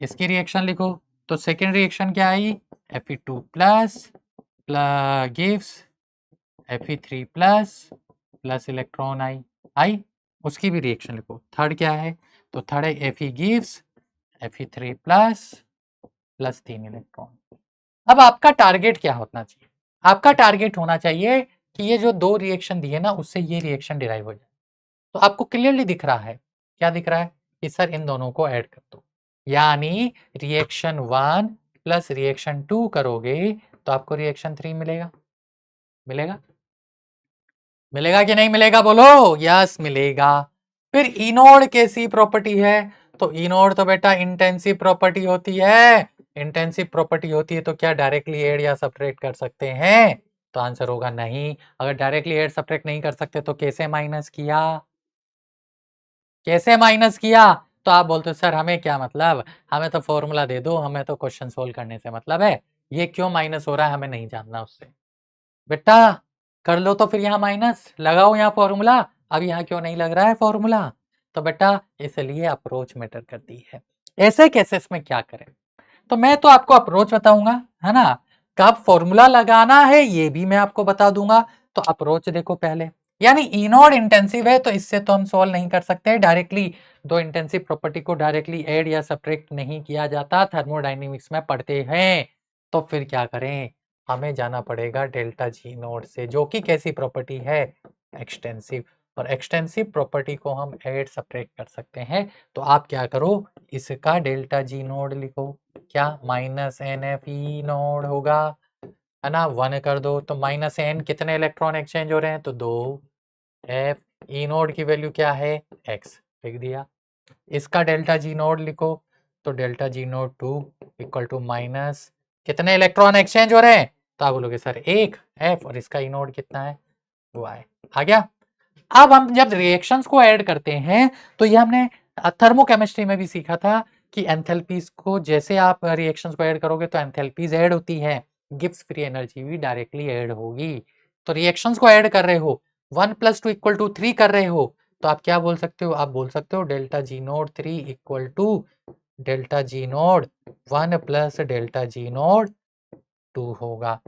इसकी रिएक्शन लिखो। तो सेकेंड रिएक्शन क्या आई? Fe2 plus gives Fe3 plus plus electron आई। उसकी भी रिएक्शन लिखो। थर्ड क्या है? तो थर्ड है Fe gives Fe3 plus plus 3 electron. अब आपका टारगेट क्या होना चाहिए? आपका टारगेट होना चाहिए कि ये जो दो रिएक्शन दिए ना, उससे ये रिएक्शन डिराइव हो जाए। तो आपको क्लियरली दिख रहा है, क्या दिख रहा है? कि सर इन दोनों को ऐड कर दो, यानी रिएक्शन 1 प्लस रिएक्शन 2 करोगे तो आपको रिएक्शन 3 मिलेगा। मिलेगा? मिलेगा कि नहीं मिलेगा? बोलो। यस मिलेगा। फिर इनोड कैसी प्रॉपर्टी है? तो इनोड तो बेटा इंटेंसिव प्रॉपर्टी होती है। इंटेंसिव प्रॉपर्टी होती है तो क्या डायरेक्टली ऐड या सब्ट्रैक्ट कर सकते हैं? तो आंसर होगा नहीं। अगर डायरेक्टली ऐड सब्ट्रैक्ट नहीं कर सकते तो कैसे माइनस किया? कैसे माइनस किया? तो आप बोलते हो सर हमें क्या मतलब, हमें तो फॉर्मूला दे दो, हमें तो क्वेश्चन सोल्व करने से मतलब है, ये क्यों माइनस हो रहा है हमें नहीं जानना उससे। बेटा कर लो तो फिर यहाँ माइनस लगाओ, यहाँ फॉर्मूला। अब यहाँ क्यों नहीं लग रहा है फॉर्मूला? तो बेटा इसलिए अप्रोच मैटर करती है। ऐसे केसेस में क्या करें? तो मैं तो आपको अप्रोच बताऊंगा, है ना। कब फॉर्मूला लगाना है ये भी मैं आपको बता दूंगा। तो अप्रोच देखो पहले, यानी इनोड इंटेंसिव है तो इससे तो हम सॉल्व नहीं कर सकते डायरेक्टली। दो इंटेंसिव प्रॉपर्टी को डायरेक्टली ऐड या सब्ट्रैक्ट नहीं किया जाता, थर्मोडायनेमिक्स में पढ़ते हैं। तो फिर क्या करें? हमें जाना पड़ेगा डेल्टा जी नोड से, जो कि कैसी प्रॉपर्टी है? एक्सटेंसिव। और एक्सटेंसिव प्रॉपर्टी को हम ऐड सब्ट्रैक्ट कर सकते हैं। तो आप क्या करो, इसका डेल्टा जी नोड लिखो। क्या? Minus n F E naught होगा, है ना। 1 कर दो तो माइनस एन, कितने इलेक्ट्रॉन एक्सचेंज हो रहे हैं? तो 2। एफ ई नोड की वैल्यू क्या है? एक्स लिख दिया। इसका डेल्टा जी नोड लिखो। तो delta G naught 2 equal to minus, कितने इलेक्ट्रॉन एक्सचेंज हो रहे हैं? तो आप बोलोगे सर 1 एफ, और इसका ई नोड कितना है? वाई। आ गया। अब हम जब रिएक्शंस को ऐड करते हैं तो ये हमने थर्मोकेमिस्ट्री में भी सीखा था कि एंथैल्पीज को जैसे आप रिएक्शंस को ऐड करोगे तो एंथैल्पीज ऐड होती है, गिब्स फ्री एनर्जी भी डायरेक्टली ऐड होगी। तो रिएक्शंस को ऐड कर रहे हो, 1 + 2 = 3 कर रहे हो, तो आप क्या बोल सकते हो? आप बोल सकते हो delta G naught 3 equal to delta G naught 1 plus delta G naught 2 होगा।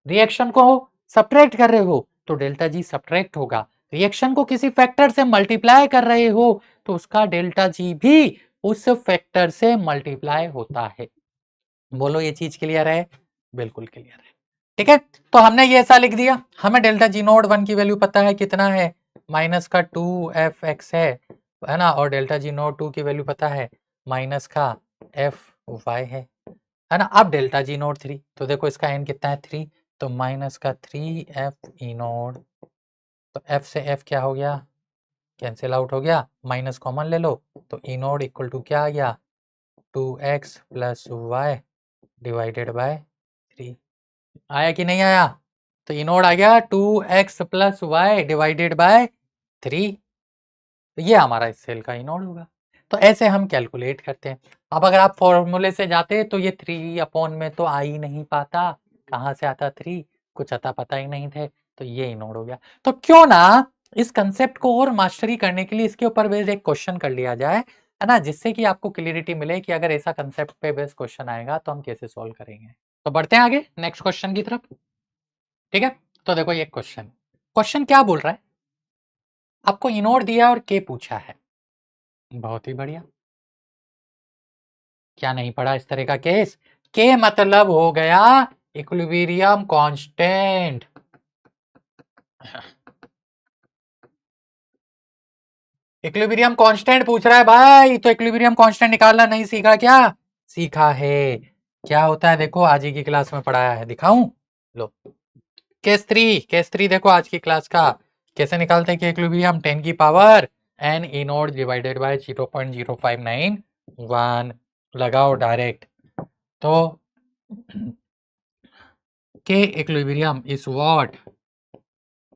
रिएक्शन को सब्ट्रैक्ट कर रहे हो तो डेल्टा जी सब्ट्रैक्ट होगा। रिएक्शन को किसी फैक्टर से मल्टीप्लाई कर रहे हो तो उसका डेल्टा जी भी उस फैक्टर से मल्टीप्लाई होता है। बोलो ये चीज क्लियर है? बिल्कुल क्लियर है। ठीक है, तो हमने ये ऐसा लिख दिया। हमें डेल्टा जी नोड 1 की वैल्यू पता है, कितना है? माइनस का 2f(x) है ना। और डेल्टा जी नोड 2 की वैल्यू पता है, माइनस का f(y) है ना। अब डेल्टा जी नोड 3, तो देखो इसका n कितना है? 3, तो माइनस का 3f ई नोड। तो f से f क्या हो गया? कैंसिल आउट हो गया, माइनस कॉमन ले लो, तो ई नोड इक्वल टू क्या आ गया? 2x plus y divided by 3। आया कि नहीं आया? तो ई नोड आ गया 2x plus Y divided by 3। तो ये हमारा इस सेल का ई नोड होगा। तो ऐसे हम कैलकुलेट करते हैं। अब अगर आप फॉर्मूले से जाते तो ये 3 अपॉन में तो आ ही नहीं पाता। कहाँ से आता 3? कुछ अता पता ही नहीं थे, तो ये ई नोड हो गया। तो क्यों ना इस कंसेप्ट को और मास्टरी करने के लिए इसके ऊपर बेस्ड एक क्वेश्चन कर लिया जाए, है ना, जिससे कि आपको क्लियरिटी मिले कि अगर ऐसा कंसेप्ट पे बेस्ड क्वेश्चन आएगा तो हम कैसे सोल्व करेंगे। तो बढ़ते हैं आगे नेक्स्ट क्वेश्चन की तरफ। ठीक है, तो देखो ये क्वेश्चन, क्वेश्चन क्या बोल रहा है? आपको ई नोड दिया और के पूछा है। बहुत ही बढ़िया। क्या नहीं पढ़ा इस तरह का केस? के मतलब हो गया इक्विलिब्रियम कांस्टेंट। इक्विलिब्रियम कांस्टेंट पूछ रहा है भाई, तो इक्विलिब्रियम कांस्टेंट निकालना नहीं सीखा क्या? सीखा है। क्या होता है देखो, आज ही की क्लास में पढ़ाया है, दिखाऊं? लो, केस 3 देखो आज की क्लास का। कैसे निकालते हैं कि इक्विलिब्रियम 10 की power n E naught divided by 0.0591 लगाओ डायरेक्ट। तो के इक्विलिब्रियम इज व्हाट?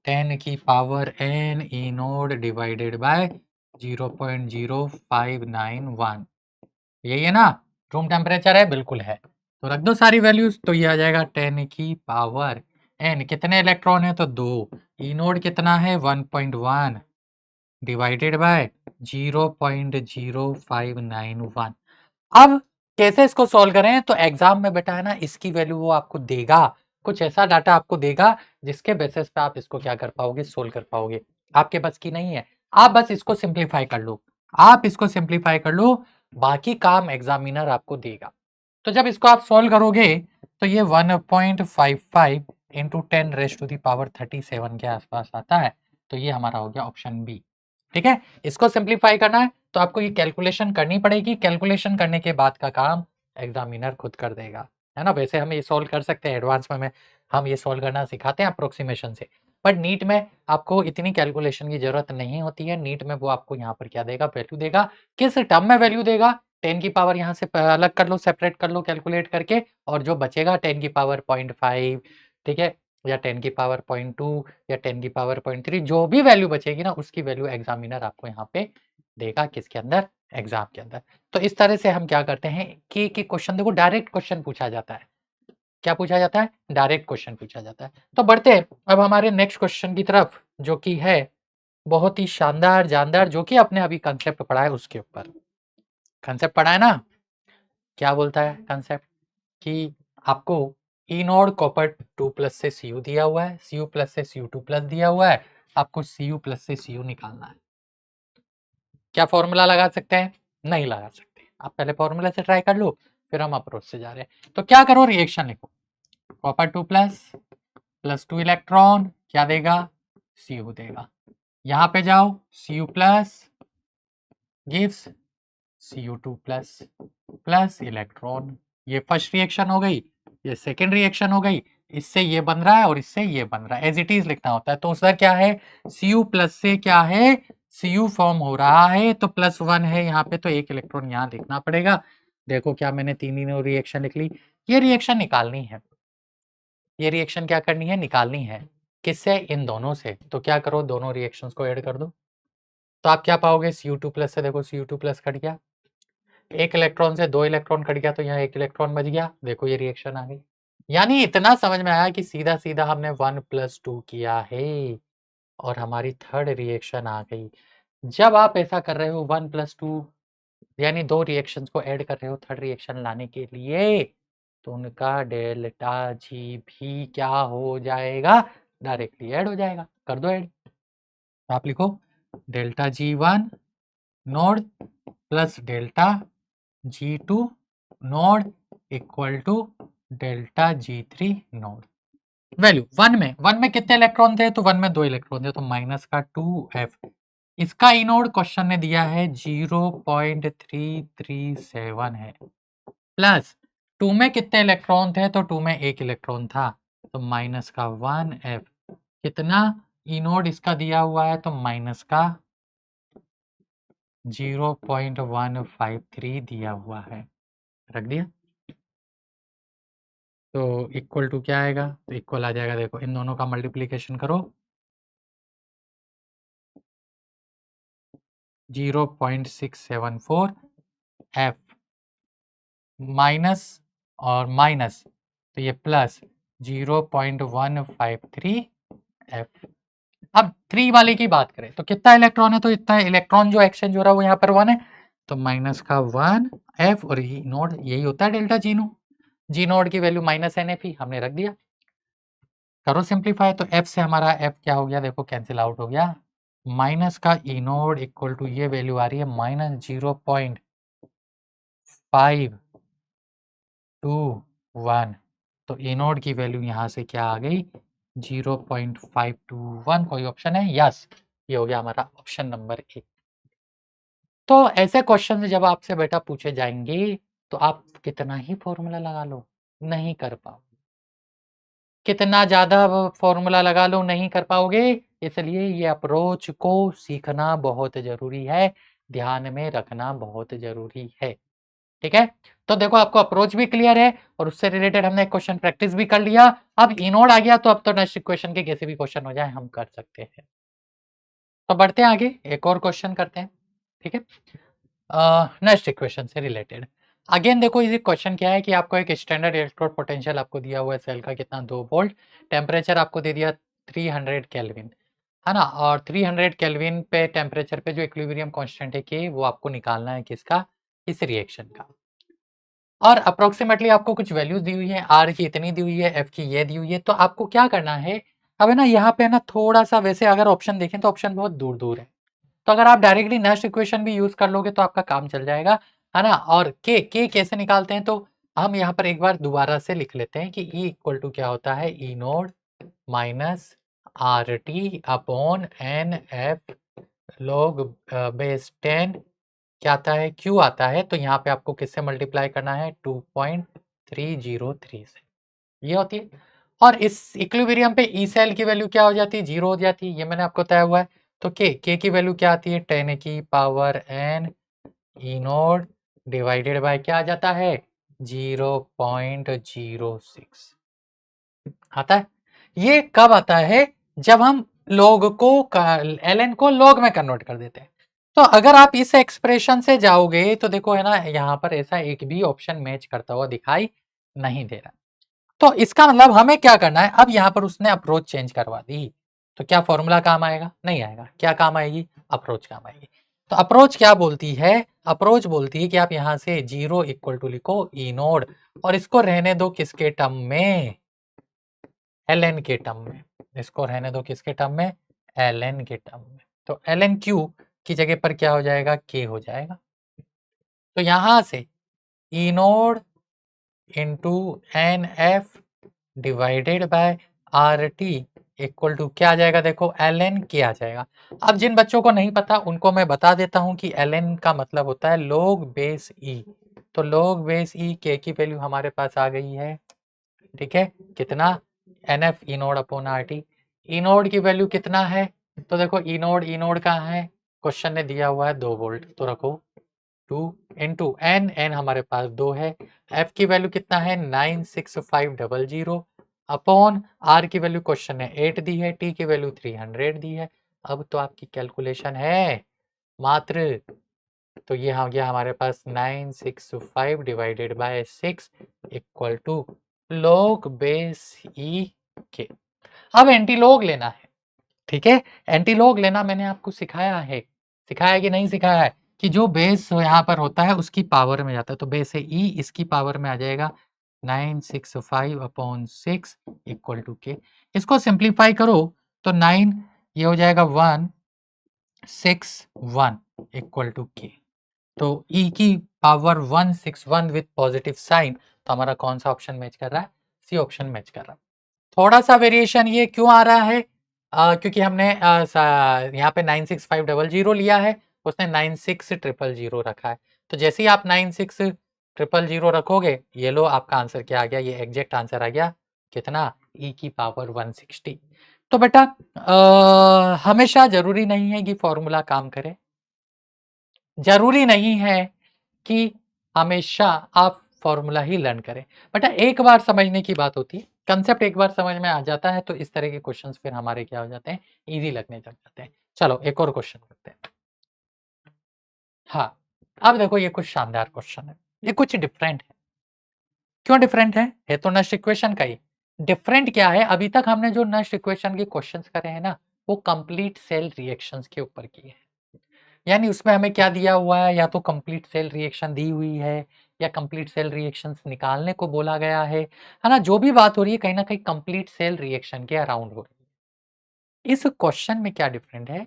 10 की power n E naught divided by 0.0591। यही है ना, रूम टेम्परेचर है, बिल्कुल है। तो रख दो सारी वैल्यूज, तो ये आ जाएगा 10 की पावर n, कितने इलेक्ट्रॉन है तो 2, ई नोड कितना है 1.1 डिवाइडेड बाय 0.0591। अब कैसे इसको सॉल्व करें, तो एग्जाम में बेटा है ना, इसकी वैल्यू वो आपको देगा, कुछ ऐसा डाटा आपको देगा जिसके बेसिस पे आप इसको क्या कर पाओगे, सोल्व कर पाओगे। आपके बस की नहीं है, आप बस इसको सिंप्लीफाई कर लो, आप इसको सिंप्लीफाई कर लो, बाकी काम एग्जामिनर आपको देगा। तो जब इसको आप सॉल्व करोगे तो ये 1.55 इंटू 10⁻³ के आसपास आता है। तो ये हमारा हो गया ऑप्शन बी। ठीक है, इसको सिंप्लीफाई करना है तो आपको ये कैलकुलेशन करनी पड़ेगी, कैलकुलेशन करने के बाद का काम एग्जामिनर खुद कर देगा, है ना। वैसे हम ये सॉल्व कर सकते हैं, एडवांस में हम ये सॉल्व करना सिखाते हैं अप्रोक्सीमेशन से, बट नीट में आपको इतनी कैलकुलेशन की जरूरत नहीं होती है। नीट में वो आपको यहाँ पर क्या देगा, वैल्यू देगा। किस टर्म में वैल्यू देगा, 10 की पावर यहाँ से अलग कर लो, सेपरेट कर लो कैलकुलेट करके, और जो बचेगा 10 की पावर 0.5, ठीक है, या 10 की पावर 0.2 या 10 की पावर 0.3, जो भी वैल्यू बचेगी ना उसकी वैल्यू एग्जामिनर आपको यहाँ पे देगा, किसके अंदर, एग्जाम के अंदर। तो इस तरह से हम क्या करते हैं कि क्वेश्चन, देखो डायरेक्ट क्वेश्चन पूछा जाता है। क्या पूछा जाता है, डायरेक्ट क्वेश्चन पूछा जाता है। तो बढ़ते हैं अब हमारे नेक्स्ट क्वेश्चन की तरफ, जो कि है बहुत ही शानदार जानदार, जो कि आपने अभी कंसेप्ट पढ़ा है उसके ऊपर। कंसेप्ट पढ़ा है ना, क्या बोलता है कंसेप्ट, कि आपको ई नोड कॉपर 2+ से Cu दिया हुआ है, Cu+ से Cu2+ दिया हुआ है, आपको Cu+ से Cu निकालना है। क्या फॉर्मूला लगा सकते हैं, नहीं लगा सकते, आप पहले फॉर्मूला से ट्राई कर लो, फिर हम अप्रोच से जा रहे हैं। तो क्या करो, रिएक्शन लिखो, कॉपर 2+ प्लस 2 इलेक्ट्रॉन क्या देगा, Cu देगा। यहां पे जाओ, Cu+ gives Cu2+ plus electron. ये फर्स्ट रिएक्शन हो गई, ये सेकेंड रिएक्शन हो गई, इससे ये बन रहा है और इससे ये बन रहा है, एज इट इज लिखना होता है। तो उसका क्या है, Cu+ से क्या है, Cu फॉर्म हो रहा है, तो +1 है यहाँ पे, तो एक इलेक्ट्रॉन यहाँ लिखना पड़ेगा। देखो क्या मैंने तीनों रिएक्शन लिख ली। ये रिएक्शन निकालनी है, ये रिएक्शन क्या करनी है, निकालनी है। किससे, इन दोनों से। तो क्या करो, दोनों रिएक्शंस को ऐड कर दो, तो आप क्या पाओगे, Cu2+ से देखो Cu2+ कट गया, एक इलेक्ट्रॉन से 2 इलेक्ट्रॉन कट गया, तो यहाँ 1 इलेक्ट्रॉन बच गया। देखो ये रिएक्शन आ गई। यानी इतना समझ में आया कि सीधा सीधा हमने 1+2 किया है और हमारी थर्ड रिएक्शन आ गई। जब आप ऐसा कर रहे हो 1+2, यानी 2 रिएक्शंस को ऐड कर रहे हो थर्ड रिएक्शन लाने के लिए, तो उनका डेल्टा जी भी क्या हो जाएगा, डायरेक्टली ऐड हो जाएगा। कर दो ऐड, आप लिखो delta G1 naught plus delta G2 naught equal to delta G3 naught. Value one में कितने इलेक्ट्रॉन थे, तो वन में 2 इलेक्ट्रॉन थे, तो माइनस का 2f। इसका ई नोड क्वेश्चन ने दिया है 0.337 है, प्लस 2 में कितने इलेक्ट्रॉन थे, तो 2 में 1 इलेक्ट्रॉन था, तो माइनस का 1f। कितना ई नोड इसका दिया हुआ है, तो माइनस का 0.153 दिया हुआ है, रख दिया। तो इक्वल टू क्या आएगा, तो इक्वल आ जाएगा, देखो इन दोनों का मल्टीप्लीकेशन करो, 0.674 f माइनस और माइनस, तो ये प्लस 0.153 f। अब 3 वाले की बात करें तो कितना इलेक्ट्रॉन है, तो इतना इलेक्ट्रॉन जो एक्सचेंज हो रहा है वो यहाँ पर 1 है, तो माइनस का 1 f, और ये नोड यही होता है डेल्टा जी नोड। जी नोड की वैल्यू -NF हमने रख दिया। करो सिंप्लीफाई, तो f से हमारा f क्या हो गया, देखो कैंसिल आउट हो गया। माइनस का ई नोड इक्वल टू ये वैल्यू आ रही है -0.521, तो ई नोड की वैल्यू यहाँ से क्या आ गई, 0.521। कोई ऑप्शन है, यस, ये हो गया हमारा ऑप्शन नंबर 1। तो ऐसे क्वेश्चन जब आपसे बेटा पूछे जाएंगे तो आप कितना ही फॉर्मूला लगा लो, नहीं कर पाओ, कितना ज़्यादा फॉर्मूला लगा लो नहीं कर पाओगे। इसलिए ये अप्रोच को सीखना बहुत ज़रूरी है, ध्यान में रखना बहुत ज़रूरी है। ठीक है, तो देखो आपको अप्रोच भी क्लियर है और उससे रिलेटेड हमने क्वेश्चन प्रैक्टिस भी कर लिया। अब इनोड आ गया तो अब तो नेक्स्ट इक्वेशन के कैसे भी क्वेश्चन हो जाए हम कर सकते हैं। तो बढ़ते हैं आगे, एक और क्वेश्चन करते हैं। ठीक है, नेक्स्ट इक्वेशन से रिलेटेड अगेन देखो ये क्वेश्चन क्या है कि आपको एक स्टैंडर्ड इलेक्ट्रोड पोटेंशियल आपको दिया हुआ है सेल का कितना 2 वोल्ट, टेम्परेचर आपको दे दिया 300 केल्विन, है ना, और 300 केल्विन पे टेम्परेचर पे जो इक्विलिब्रियम कांस्टेंट है के वो आपको निकालना है किसका, इस रिएक्शन का। और अप्रोक्सीमेटली आपको कुछ वैल्यूज दी हुई है, आर की इतनी दी हुई है, एफ की ये दी हुई है, तो आपको क्या करना है, अब है ना यहाँ पे ना थोड़ा सा, वैसे अगर ऑप्शन देखें तो ऑप्शन बहुत दूर दूर है, तो अगर आप डायरेक्टली नेक्स्ट इक्वेशन भी यूज कर लोगे तो आपका काम चल जाएगा, है ना। और के कैसे निकालते हैं, तो हम यहाँ पर एक बार दोबारा से लिख लेते हैं कि E इक्वल टू क्या होता है, E naught minus R T upon n F log base 10 क्या आता है, क्यू आता है, तो यहाँ पे आपको किससे मल्टीप्लाई करना है, 2.303 से, ये होती है। और इस इक्विलिब्रियम पे ई सेल की वैल्यू क्या हो जाती है, 0 हो जाती है, ये मैंने आपको बताया हुआ है। तो के की वैल्यू क्या आती है, 10 की पावर n ई नोड डिवाइडेड बाय क्या आ जाता है, 0.06 आता है। ये कब आता है, जब हम log को ln को log में कन्वर्ट कर देते हैं। तो अगर आप इस एक्सप्रेशन से जाओगे तो देखो है ना, यहाँ पर ऐसा एक भी ऑप्शन मैच करता हुआ दिखाई नहीं दे रहा। तो इसका मतलब हमें क्या करना है, अब यहाँ पर उसने अप्रोच चेंज करवा दी, तो क्या फॉर्मूला काम आएगा, नहीं आएगा, क्या काम आएगी, अप्रोच काम आएगी। तो अप्रोच क्या बोलती है, अप्रोच बोलती है कि आप यहाँ से 0 इक्वल टू लिखो ई नोड, और इसको रहने दो किसके टर्म में, एल एन के टर्म में, इसको रहने दो किसके टर्म में, एल एन के टर्म में। तो एल एन क्यू की जगह पर क्या हो जाएगा, के हो जाएगा। तो यहां से E naught into n F divided by R T equal to क्या आ जाएगा, देखो एल एन के आ जाएगा। अब जिन बच्चों को नहीं पता उनको मैं बता देता हूं कि एल एन का मतलब होता है लोग बेस ई, तो लोग बेस ई के की वैल्यू हमारे पास आ गई है, ठीक है, कितना, n F E naught upon R T. E naught की वैल्यू कितना है, तो देखो ई नोड कहाँ है, क्वेश्चन ने दिया हुआ है 2 वोल्ट, तो रखो 2 इंटू एन, एन हमारे पास 2 है, एफ की वैल्यू कितना है 96500 अपॉन आर की वैल्यू क्वेश्चन ने 8 दी है, टी की वैल्यू 300 दी है। अब तो आपकी कैलकुलेशन है मात्र, तो ये हो गया हमारे पास 965 divided by 6 equal to log base E के। अब एंटीलॉग लेना है, ठीक है, एंटीलॉग लेना मैंने आपको सिखाया है, सिखाया कि नहीं सिखाया है, कि जो बेस यहाँ पर होता है उसकी पावर में जाता है, तो बेस है ई, इसकी पावर में आ जाएगा 965 अपॉन 6 इक्वल टू के। इसको सिंप्लीफाई करो तो 9 ये हो जाएगा 161 इक्वल टू के। तो ई की पावर 161 विथ पॉजिटिव साइन, तो हमारा कौन सा ऑप्शन मैच कर रहा है, सी ऑप्शन मैच कर रहा है। थोड़ा सा वेरिएशन ये क्यों आ रहा है, क्योंकि हमने यहाँ पे 96500 लिया है, उसने 96000 रखा है, तो जैसे ही आप 96000 रखोगे, ये लो आपका आंसर क्या आ गया, ये एग्जैक्ट आंसर आ गया कितना, ई की पावर 160। तो बेटा हमेशा जरूरी नहीं है कि फॉर्मूला काम करे, जरूरी नहीं है कि हमेशा आप फॉर्मूला ही लर्न करें, बेटा एक बार समझने की बात होती है, कंसेप्ट एक बार समझ में आ जाता है तो इस तरह के क्वेश्चंस फिर हमारे क्या हो जाते हैं, इजी लगने लग जाते हैं। चलो एक और क्वेश्चन करते हैं। हाँ, अब देखो ये कुछ शानदार क्वेश्चन है, ये कुछ डिफरेंट है। क्यों डिफरेंट है तो नस्ट इक्वेशन का ही। डिफरेंट क्या है, अभी तक हमने जो नस्ट इक्वेशन के क्वेश्चंस करे हैं ना, वो कंप्लीट सेल रिएक्शंस के ऊपर किए हैं, यानी उसमें हमें क्या दिया हुआ है, या तो कंप्लीट सेल रिएक्शन दी हुई है, या कंप्लीट सेल रिएक्शंस निकालने को बोला गया है ना, जो भी बात हो रही है कहीं ना कहीं कंप्लीट सेल रिएक्शन के अराउंड हो रही है। इस क्वेश्चन में क्या डिफरेंट है,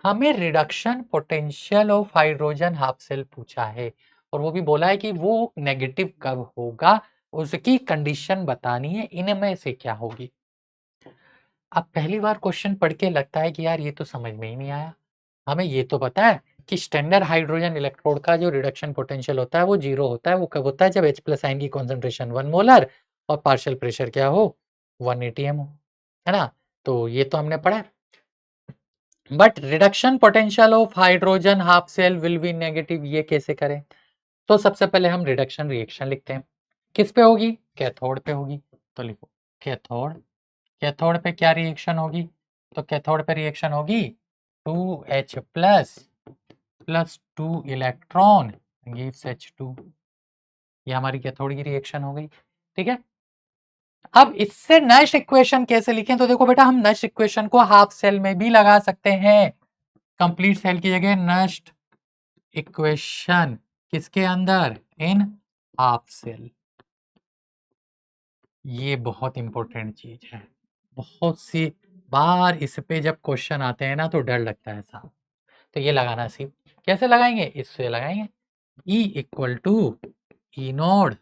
हमें reduction potential of hydrogen half cell पूछा है, और वो भी बोला है कि वो नेगेटिव कब होगा, उसकी कंडीशन बतानी है, इनमें से क्या होगी। अब पहली बार क्वेश्चन पढ़ के लगता है कि यार ये तो समझ में ही नहीं आया, हमें ये तो पता है कि स्टैंडर्ड हाइड्रोजन इलेक्ट्रोड का जो रिडक्शन पोटेंशियल होता है वो 0 होता है, वो कब होता है, जब H प्लस आयन की कॉन्सेंट्रेशन 1 मोलर और पार्शियल प्रेशर क्या हो, 180 m हो, है ना, तो ये तो हमने पढ़ा है। But reduction potential of hydrogen half cell will be negative, ये कैसे करें, तो सबसे पहले हम रिडक्शन रिएक्शन लिखते हैं। किस पे होगी? कैथोड पे होगी। तो लिखो कैथोड। कैथोड पे क्या रिएक्शन होगी? तो कैथोड पे रिएक्शन होगी 2H plus 2 electron gives H2। ये हमारी कैथोड की रिएक्शन हो गई। ठीक है, अब इससे नष्ट इक्वेशन कैसे लिखें? तो देखो बेटा, हम नष्ट इक्वेशन को हाफ सेल में भी लगा सकते हैं। कंप्लीट सेल की जगह नष्ट इक्वेशन किसके अंदर? In half cell. ये बहुत इंपॉर्टेंट चीज है। बहुत सी बार इस पे जब क्वेश्चन आते हैं ना तो डर लगता है साहब। तो ये लगाना सी कैसे लगाएंगे? इससे लगाएंगे E equal to E naught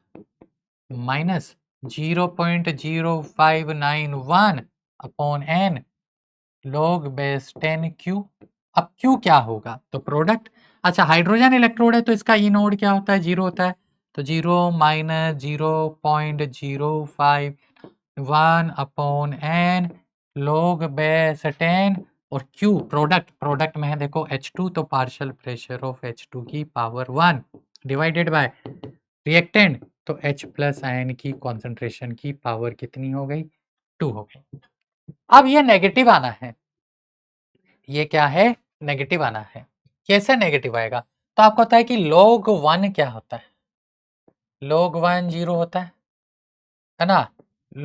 minus 0.0591 upon n log base 10Q। अब Q क्या होगा? तो प्रोडक्ट। अच्छा, हाइड्रोजन इलेक्ट्रोड है तो इसका ई नोड क्या होता है? 0 होता है। तो 0 minus 0.051 upon n log base 10 और Q प्रोडक्ट। प्रोडक्ट में है देखो H2, तो पार्शियल प्रेशर ऑफ H2 की पावर 1 डिवाइडेड बाय रिएक्टेंट, तो H प्लस आयन की कॉन्सेंट्रेशन की पावर कितनी हो गई? 2 हो गई। अब ये नेगेटिव आना है। ये क्या है? नेगेटिव आना है। कैसे नेगेटिव आएगा? तो आपको पता है कि log 1 क्या होता है? log 1 0 होता है ना?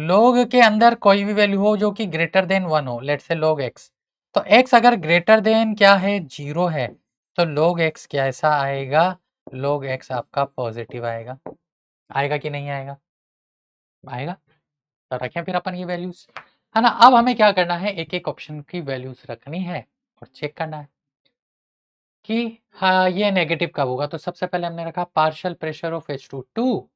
log के अंदर कोई भी वैल्यू हो जो कि ग्रेटर देन 1 हो, लेट्स से log x। तो x अगर ग्रेटर देन क्या है? 0 है, तो log x कैसा आएगा? log x आपका पॉजिटिव आएगा। आएगा कि नहीं आएगा? आएगा। तो रखें फिर अपन ये वैल्यूज, है ना? अब हमें क्या करना है? एक एक ऑप्शन की वैल्यूज रखनी है और चेक करना है कि हाँ ये नेगेटिव कब होगा। तो सबसे पहले हमने रखा पार्शियल प्रेशर ऑफ H2 2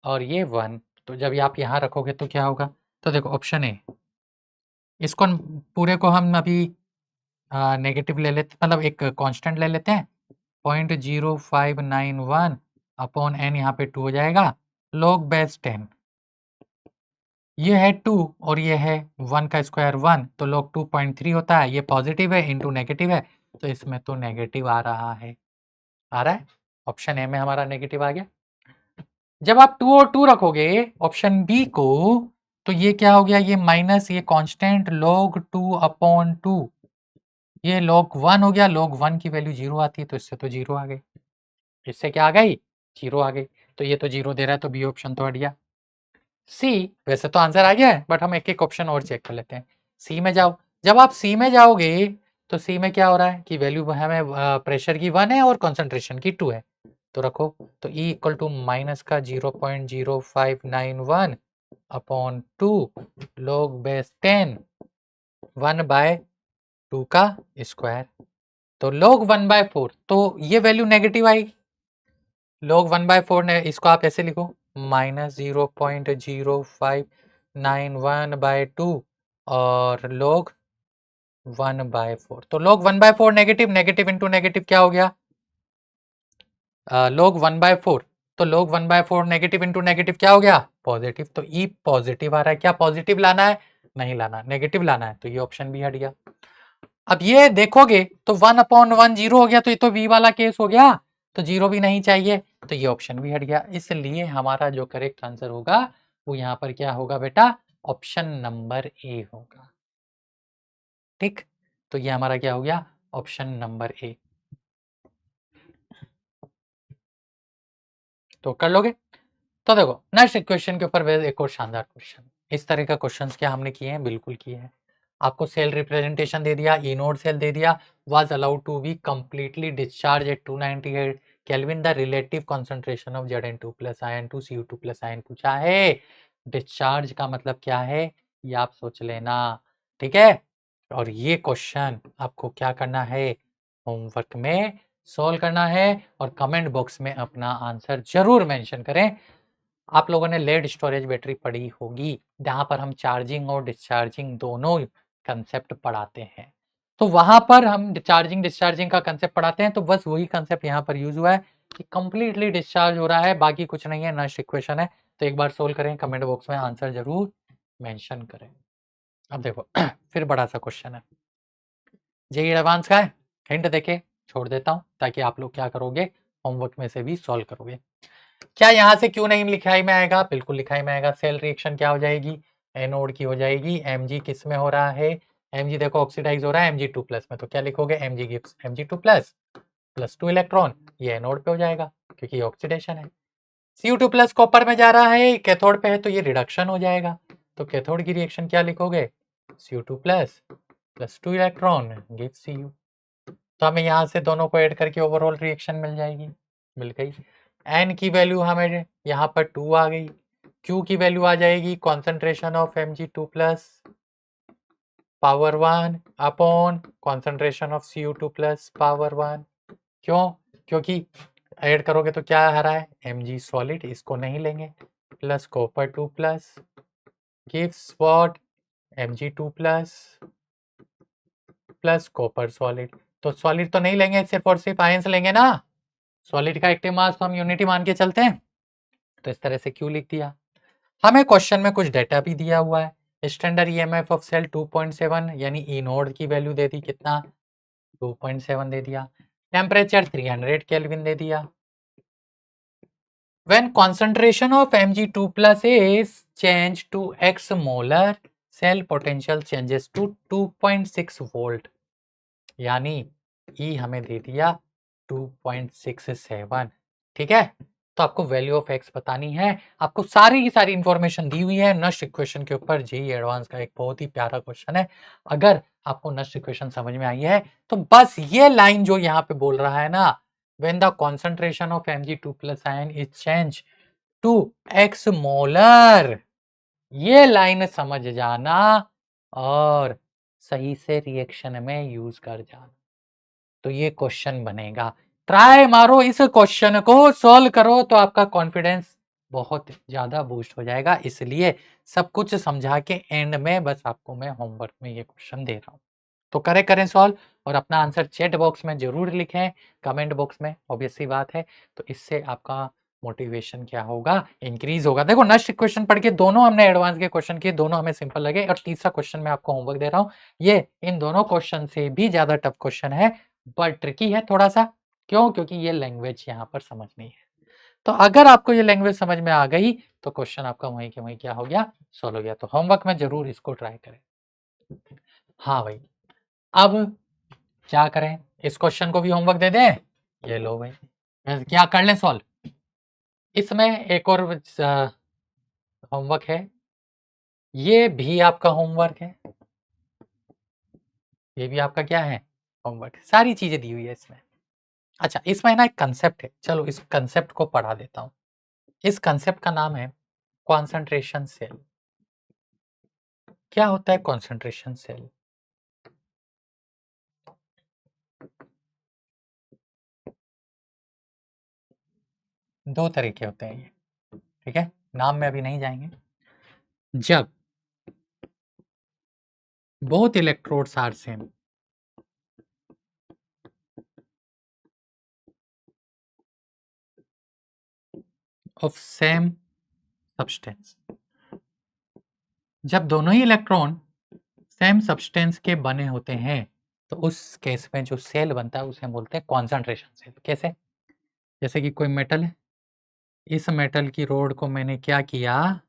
और ये 1। तो जब आप यहाँ रखोगे तो क्या होगा? तो देखो ऑप्शन ए, इसको पूरे को हम अभी नेगेटिव ले लेते, मतलब एक कांस्टेंट ले लेते हैं 0.0591 अपॉन एन, यहाँ पे 2 हो जाएगा log बेस 10। ये है 2 और ये है 1 का स्क्वायर 1, तो log 2.3 होता है। ये पॉजिटिव है इंटू नेगेटिव है, तो इसमें तो नेगेटिव आ रहा है। आ रहा है, ऑप्शन ए में हमारा नेगेटिव आ गया। जब आप 2 और 2 रखोगे ऑप्शन बी को, तो ये क्या हो गया? ये माइनस ये कांस्टेंट log 2 अपॉन 2, ये log 1 हो गया। log 1 की वैल्यू 0 आती है, तो इससे तो 0 आ गई। इससे क्या आ गई? 0 आ गई। तो ये तो 0 दे रहा है, तो बी ऑप्शन तो हट गया। सी, वैसे तो आंसर आ गया है, बट हम एक एक ऑप्शन और चेक कर लेते हैं। सी में जाओ। जब आप सी में जाओगे तो सी में क्या हो रहा है कि वैल्यू हमें प्रेशर की 1 है और कंसंट्रेशन की 2 है। तो रखो, तो E इक्वल टू माइनस का 0.0591 अपॉन 2 log बेस 10 1 बाय 2 का स्क्वायर, तो log 1 बाय 4, तो ये वैल्यू नेगेटिव आएगी। log 1 बाय 4 ने इसको आप ऐसे लिखो माइनस 0.0591 बाय 2 और log 1 बाय 4, तो log 1 by 4 negative, negative into negative क्या हो गया? log 1 बाय 4, तो log 1 by 4 negative into negative क्या हो गया? पॉजिटिव। तो ई पॉजिटिव आ रहा है। क्या पॉजिटिव लाना है? नहीं लाना, नेगेटिव लाना है, तो ये ऑप्शन भी हट गया। अब ये देखोगे तो 1 अपॉन 1 0 हो गया, तो ये तो वी वाला केस हो गया, तो 0 भी नहीं चाहिए, तो ये ऑप्शन भी हट गया। इसलिए हमारा जो करेक्ट आंसर होगा वो यहाँ पर क्या होगा बेटा? ऑप्शन नंबर ए होगा। ठीक, तो ये हमारा क्या हो गया? Option number A. तो कर लोगे? तो देखो नेक्स्ट क्वेश्चन के ऊपर एक और शानदार क्वेश्चन। इस तरह का क्वेश्चन क्या हमने किए हैं? बिल्कुल किए हैं। आपको सेल रिप्रेजेंटेशन दे दिया, ई नोड सेल दे दिया, was allowed to be completely discharge at 298 kelvin, the relative concentration of Zn2 plus In2 Cu2 plus ion पूछा है। डिस्चार्ज का मतलब क्या है ये आप सोच लेना, ठीक है? और ये क्वेश्चन आपको क्या करना है? होमवर्क में सॉल्व करना है और कमेंट बॉक्स में अपना आंसर जरूर मेंशन करें। आप लोगों ने लेड स्टोरेज बैटरी पढ़ी होगी, जहां पर हम चार्जिंग और डिस्चार्जिंग दोनों कंसेप्ट पढ़ाते हैं। तो वहां पर हम चार्जिंग डिस्चार्जिंग का कंसेप्ट पढ़ाते हैं, तो बस वही कंसेप्ट यहाँ पर यूज हुआ है कि कंप्लीटली डिस्चार्ज हो रहा है, बाकी कुछ नहीं है, नष्ट इक्वेशन है। तो एक बार सोल्व करें, कमेंट बॉक्स में आंसर जरूर मेंशन करें। अब देखो फिर बड़ा सा क्वेश्चन है, जेईई एडवांस का है, हिंट देके छोड़ देता हूँ ताकि आप लोग क्या करोगे, होमवर्क में से भी सॉल्व करोगे। क्या यहाँ से क्यों नहीं लिखाई में आएगा? बिल्कुल लिखाई में आएगा। सेल रिएक्शन क्या हो जाएगी? एनोड की हो जाएगी। Mg किस में हो रहा है? Mg देखो ऑक्सीडाइज हो रहा है Mg2 प्लस में, तो क्या लिखोगे? Mg gives Mg2 plus plus 2 electron, ये एनोड पे हो जाएगा क्योंकि ये ऑक्सीडेशन है। Cu2 प्लस कॉपर में जा रहा है, कैथोड पे है, तो ये रिडक्शन हो जाएगा। तो कैथोड की रिएक्शन क्या लिखोगे? Cu2 plus plus 2 electron gives Cu। तो हमें यहाँ से दोनों को ऐड करके ओवरऑल रिएक्शन मिल जाएगी, मिल गई। N की वैल्यू हमें यहाँ पर 2 आ गई। Q की वैल्यू आ जाएगी concentration of Mg2 plus power 1 upon concentration of Cu2 plus power 1। क्यों? क्योंकि ऐड करोगे तो क्या आ रहा है? Mg सॉलिड, इसको नहीं लेंगे, plus copper 2 plus gives what? Mg2 plus plus copper solid. तो सॉलिड तो नहीं लेंगे, सिर्फ और सिर्फ आयंस लेंगे ना। सॉलिड का एक्टिव मास तो हम यूनिटी मान के चलते हैं, तो इस तरह से क्यों लिख दिया। हमें क्वेश्चन में कुछ डेटा भी दिया हुआ है। स्टैंडर्ड ईएमएफ ऑफ सेल 2.7 यानी ई नोड की वैल्यू दे दी, कितना? 2.7 दे दिया। टेम्परेचर 300 केल्विन दे दिया। When concentration of Mg2 plus is changed to x molar, cell potential changes to 2.6 volt, यानी E हमें दे दिया 2.67। ठीक है, तो आपको वैल्यू ऑफ एक्स बतानी है। आपको सारी की सारी इंफॉर्मेशन दी हुई है नस्ट इक्वेशन के ऊपर। जेईई एडवांस का एक बहुत ही प्यारा क्वेश्चन है। अगर आपको नस्ट इक्वेशन समझ में आई है तो बस ये लाइन जो यहाँ पे बोल रहा है ना, when the concentration of Mg2 plus ion is changed to x molar, ये लाइन समझ जाना और सही से रिएक्शन में यूज कर जाना, तो ये क्वेश्चन बनेगा। ट्राई मारो, इस क्वेश्चन को सॉल्व करो तो आपका कॉन्फिडेंस बहुत ज्यादा बूस्ट हो जाएगा। इसलिए सब कुछ समझा के एंड में बस आपको मैं होमवर्क में ये क्वेश्चन दे रहा हूँ, तो करें सॉल्व और अपना आंसर चैट बॉक्स में जरूर लिखें, कमेंट बॉक्स में, ऑब्वियस सी बात है। तो इससे आपका मोटिवेशन क्या होगा? इंक्रीज होगा। देखो नस्ट क्वेश्चन पढ़ के दोनों हमने एडवांस के क्वेश्चन किए, दोनों हमें सिंपल लगे, और तीसरा क्वेश्चन मैं आपको होमवर्क दे रहा हूँ, ये इन दोनों क्वेश्चन से भी ज्यादा टफ क्वेश्चन है, पर ट्रिकी है थोड़ा सा। क्यों? क्योंकि ये लैंग्वेज यहाँ पर समझनी है। तो अगर आपको ये लैंग्वेज समझ में आ गई तो क्वेश्चन आपका वहीं के वहीं क्या हो गया? सॉल्व हो गया। तो होमवर्क में जरूर इसको ट्राई करें। हाँ भाई, अब क्या करें? इस क्वेश्चन को भी होमवर्क दे दें? ये लो भाई, क्या कर लें सॉल्व? इसमें एक और होमवर्क है, ये भी आपका होमवर्क है, ये भी आपका क्या है? होमवर्क। सारी चीजें दी हुई है इसमें। अच्छा, इसमें ना एक कंसेप्ट है, चलो इस कंसेप्ट को पढ़ा देता हूँ। इस कंसेप्ट का नाम है कॉन्सेंट्रेशन सेल। क्या होता है कॉन्सेंट्रेशन सेल? दो तरीके होते हैं ये, ठीक है, नाम में अभी नहीं जाएंगे। जब both electrodes are same, of same substance, जब दोनों ही इलेक्ट्रॉन सेम सब्सटेंस के बने होते हैं तो उस केस में जो सेल बनता है उसे हम बोलते हैं कॉन्सेंट्रेशन सेल। कैसे? जैसे कि कोई मेटल है, इस मेटल की रोड को मैंने क्या किया?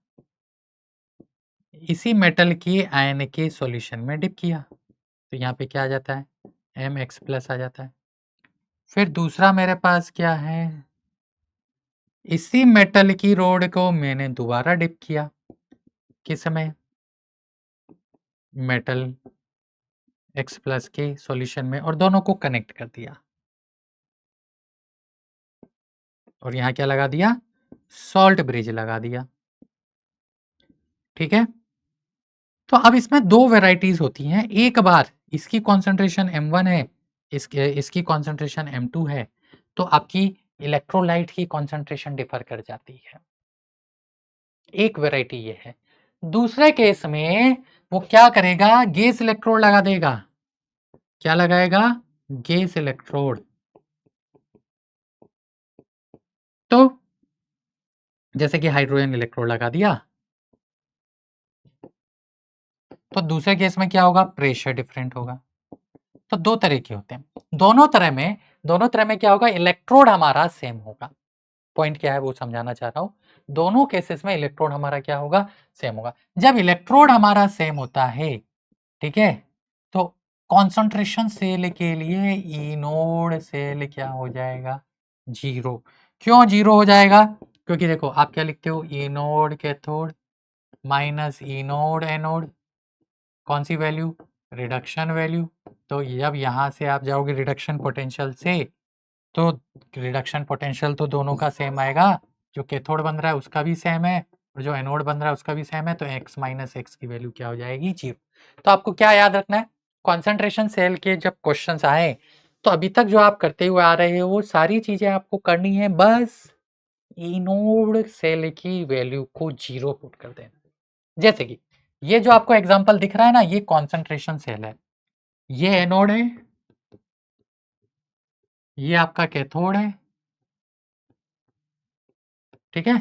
इसी मेटल की आयन के सॉल्यूशन में डिप किया, तो यहाँ पे क्या आ जाता है? Mx प्लस आ जाता है। फिर दूसरा मेरे पास क्या है? इसी मेटल की रोड को मैंने दोबारा डिप किया, किस में? मेटल X प्लस के सॉल्यूशन में, और दोनों को कनेक्ट कर दिया, और यहाँ क्या लगा दिया? सॉल्ट ब्रिज लगा दिया। ठीक है, तो अब इसमें दो वेराइटीज होती हैं। एक बार इसकी कॉन्सेंट्रेशन M1 है, इसकी कॉन्सेंट्रेशन M2 है, तो आपकी इलेक्ट्रोलाइट की कॉन्सेंट्रेशन डिफर कर जाती है। एक वेराइटी ये है। दूसरे केस में वो क्या करेगा? गैस इलेक्ट्रोड लगा देगा। क्या लगाएगा? Gas electrode. तो जैसे कि हाइड्रोजन इलेक्ट्रोड लगा दिया, तो दूसरे केस में क्या होगा? प्रेशर डिफरेंट होगा। तो दो तरह के होते हैं, दोनों तरह में दोनों तरह में क्या होगा, इलेक्ट्रोड हमारा सेम होगा। पॉइंट क्या है वो समझाना चाह रहा हूँ। दोनों केसेस में इलेक्ट्रोड हमारा क्या होगा, सेम होगा। जब इलेक्ट्रोड हमारा सेम होता है, ठीक है, तो कॉन्सेंट्रेशन सेल के लिए इनोड सेल क्या हो जाएगा, 0। क्यों 0 हो जाएगा, क्योंकि देखो आप क्या लिखते हो, inode cathode minus inode anode, कौन सी वैल्यू, रिडक्शन वैल्यू। तो जब यहाँ से आप जाओगे रिडक्शन पोटेंशियल से, तो रिडक्शन पोटेंशियल तो दोनों का सेम आएगा, जो कैथोड बन रहा है उसका भी सेम है और जो एनोड बन रहा है उसका भी सेम है, तो x माइनस एक्स की वैल्यू क्या हो जाएगी, 0। तो आपको क्या याद रखना है, कॉन्सेंट्रेशन सेल के जब क्वेश्चंस आए तो अभी तक जो आप करते हुए आ रहे हो वो सारी चीजें आपको करनी है, बस इनोड सेल की वैल्यू को 0 पुट कर देना। जैसे कि ये जो आपको एग्जांपल दिख रहा है ना, ये कॉन्सेंट्रेशन सेल है, ये एनोड है, ये आपका कैथोड है, ठीक है।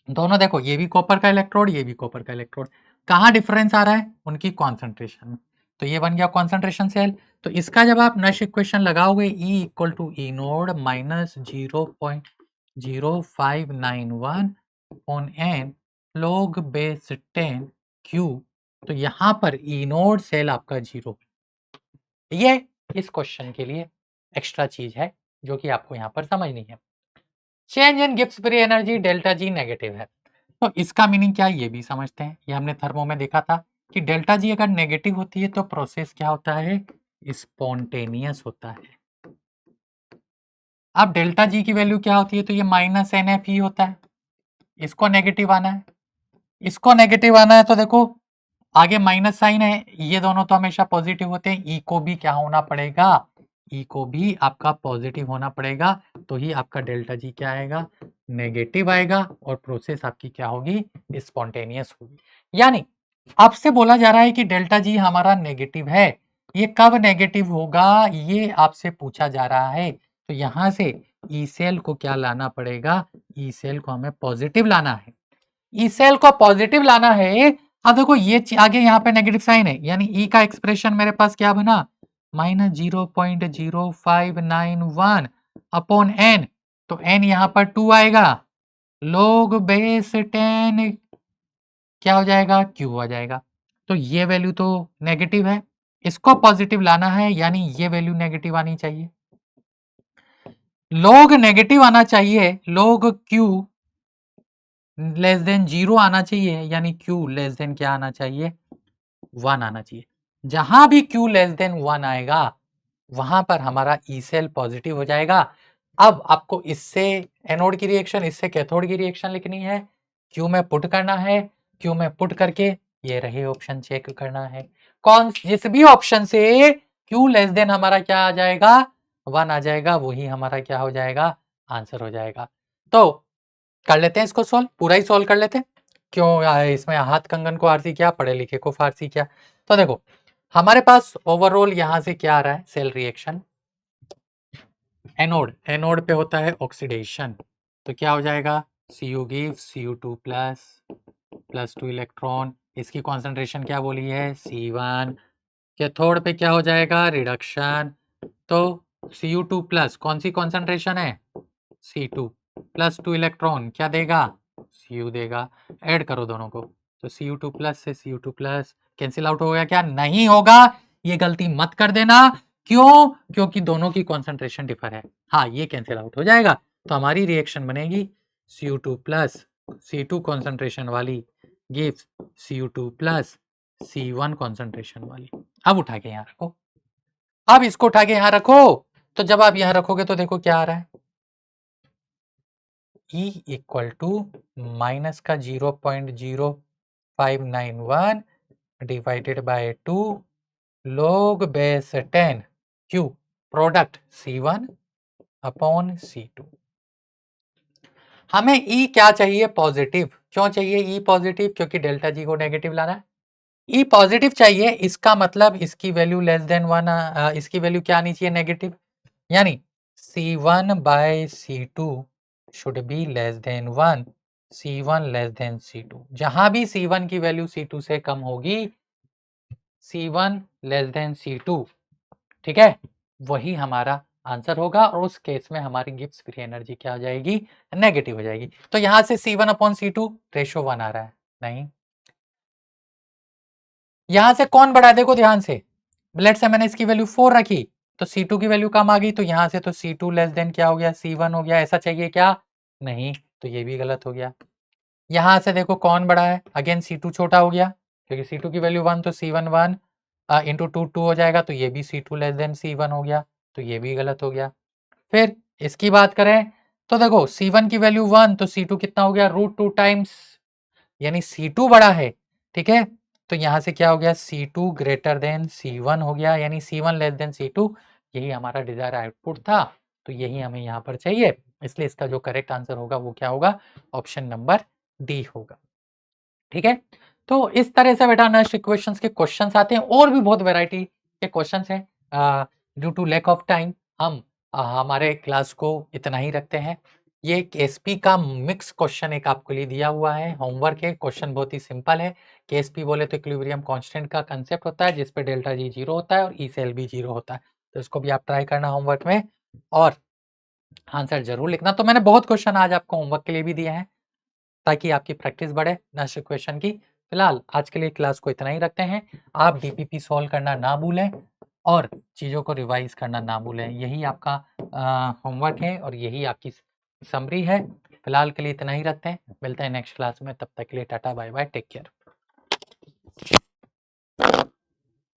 दोनों देखो, ये भी कॉपर का इलेक्ट्रोड, ये भी कॉपर का इलेक्ट्रोड, कहाँ डिफरेंस आ रहा है, उनकी कॉन्सेंट्रेशन में। तो ये बन गया कॉन्सेंट्रेशन सेल। तो इसका जब आप नश इक्वेशन लगाओगे, E equal to E naught minus 0.0591 on n log base 10 Q, तो यहाँ पर ई नोड सेल आपका 0। ये इस क्वेश्चन के लिए एक्स्ट्रा चीज है जो कि आपको यहाँ पर समझनी है। Change in Gibbs free energy delta G negative है, तो इसका मीनिंग क्या है ये भी समझते हैं। ये हमने थर्मो में देखा था कि डेल्टा जी अगर नेगेटिव होती है तो प्रोसेस क्या होता है, स्पॉन्टेनियस होता है। अब डेल्टा जी की वैल्यू क्या होती है, तो ये माइनस एन एफ ई होता है। इसको नेगेटिव आना है, इसको नेगेटिव आना है, तो देखो आगे माइनस साइन है, ये दोनों तो हमेशा पॉजिटिव होते हैं, ई को भी क्या होना पड़ेगा, ई को भी आपका पॉजिटिव होना पड़ेगा, तो ही आपका डेल्टा जी क्या आएगा, नेगेटिव आएगा और प्रोसेस आपकी क्या होगी, स्पॉन्टेनियस होगी। यानी आपसे बोला जा रहा है कि डेल्टा जी हमारा नेगेटिव है, ये कब नेगेटिव होगा ये आपसे पूछा जा रहा है। तो यहां से ई सेल को क्या लाना पड़ेगा, ई सेल को हमें पॉजिटिव लाना है। ई सेल को पॉजिटिव लाना है। अब देखो ये आगे यहाँ पे नेगेटिव साइन है, यानी ई का एक्सप्रेशन मेरे पास क्या बना, माइनस 0.0591 अपॉन एन, तो एन यहाँ पर 2 आएगा, लोग बेस 10 क्या हो जाएगा, क्यू आ जाएगा। तो ये वैल्यू तो नेगेटिव है, इसको पॉजिटिव लाना है, यानी ये वैल्यू नेगेटिव आनी चाहिए, लोग नेगेटिव आना चाहिए, लोग क्यू लेस देन 0 आना चाहिए, यानी Q लेस देन क्या आना चाहिए, 1 आना चाहिए। जहां भी Q लेस देन 1 आएगा वहां पर हमारा ई सेल पॉजिटिव हो जाएगा। अब आपको इससे एनोड की रिएक्शन, इससे कैथोड की रिएक्शन लिखनी है, Q में पुट करना है, Q में पुट करके ये रहे ऑप्शन चेक करना है, कौन जिस भी ऑप्शन से Q लेस देन हमारा क्या आ जाएगा, 1 आ जाएगा, वही हमारा क्या हो जाएगा, आंसर हो जाएगा। तो कर लेते हैं इसको सॉल्व, पूरा ही सॉल्व कर लेते हैं, क्यों इसमें हाथ कंगन को आरसी क्या, पढ़े लिखे को फारसी क्या। तो देखो हमारे पास ओवरऑल यहां से क्या आ रहा है, सेल रिएक्शन, एनोड, एनोड पे होता है ऑक्सीडेशन, तो क्या हो जाएगा, Cu gives Cu2 plus 2 electron, इसकी कॉन्सेंट्रेशन क्या बोली है, C1। कैथोड पे क्या हो जाएगा, रिडक्शन, तो Cu2 प्लस कौन सी कॉन्सेंट्रेशन है, C2 प्लस 2 इलेक्ट्रॉन क्या देगा, Cu देगा। ऐड करो दोनों को, तो Cu2 प्लस से Cu2 प्लस कैंसिल आउट हो गया क्या, नहीं होगा, ये गलती मत कर देना, क्यों, क्योंकि दोनों की कॉन्सेंट्रेशन डिफर है। हाँ ये कैंसिल आउट हो जाएगा, तो हमारी रिएक्शन बनेगी Cu2 प्लस C2 कॉन्सेंट्रेशन वाली gives Cu2 plus C1 concentration वाली। अब उठा के यहाँ रखो, अब इसको उठा के यहाँ रखो, तो जब आप यहाँ रखोगे तो देखो क्या आ रहा है, E इक्वल टू माइनस का 0.0591 divided bye 2 log base 10 Q product C1 upon C2। हमें E क्या चाहिए, पॉजिटिव। क्यों चाहिए E पॉजिटिव, क्योंकि डेल्टा जी को नेगेटिव लाना है। E पॉजिटिव चाहिए, इसका मतलब इसकी वैल्यू लेस देन 1, इसकी वैल्यू क्या आनी चाहिए, नेगेटिव, यानी C1 by C2 should be less than 1, C1 less than C2। जहां भी C1 की वैल्यू C2 से कम होगी, C1 लेस देन C2, ठीक है, वही हमारा आंसर होगा और उस केस में हमारी गिब्स फ्री एनर्जी क्या हो जाएगी, नेगेटिव हो जाएगी। तो यहां से C1/C2 रेशो 1 आ रहा है, नहीं। यहां से कौन बड़ा है, देखो ध्यान से, लेट्स से मैंने इसकी वैल्यू 4 रखी तो C2 की वैल्यू कम आ गई, तो यहां से तो C2 लेस देन क्या हो गया, C1 हो गया, ऐसा चाहिए क्या, नहीं, तो ये भी गलत हो गया। यहां से देखो कौन बड़ा है, अगेन C2 छोटा हो गया, क्योंकि C2 की वैल्यू 1 तो C1 1 इंटू 2 2 हो जाएगा, तो ये भी C2 लेस देन C1 हो गया, तो ये भी गलत हो गया। फिर इसकी बात करें तो देखो C1 की वैल्यू 1 तो C2 कितना हो गया, √2 टाइम्स, यानी C2 बड़ा है, ठीक है। तो यहां से क्या हो गया, C2 ग्रेटर देन C1 हो गया, यानी C1 लेस देन C2, यही हमारा डिजायर आउटपुट था, तो यही हमें यहाँ पर चाहिए, इसलिए इसका जो करेक्ट आंसर होगा वो क्या होगा, ऑप्शन नंबर डी होगा, ठीक है। तो इस तरह से बेटा नेक्स्ट इक्वेशंस के क्वेश्चंस आते हैं, और भी बहुत वैरायटी के क्वेश्चंस हैं, due to lack of time हम हमारे क्लास को इतना ही रखते हैं। ये एक एसपी का मिक्स क्वेश्चन एक आपके लिए दिया हुआ है, होमवर्क है, क्वेश्चन बहुत ही सिंपल है कि एसपी बोले तो इक्विलिब्रियम कांस्टेंट का कंसेप्ट होता है जिस पे डेल्टा जी 0 होता है और ई से एल भी 0 होता है, तो इसको भी आप ट्राई करना होमवर्क में और आंसर जरूर लिखना। तो मैंने बहुत क्वेश्चन आज आपको होमवर्क के लिए भी दिए हैं ताकि आपकी प्रैक्टिस बढ़े नेक्स्ट क्वेश्चन की। फिलहाल आज के लिए क्लास को इतना ही रखते हैं, आप डीपीपी सॉल्व करना ना भूलें और चीज़ों को रिवाइज करना ना भूलें, यही आपका होमवर्क है और यही आपकी समरी है। फिलहाल के लिए इतना ही रखते हैं, मिलते हैं नेक्स्ट क्लास में, तब तक के लिए tata bye bye, take care.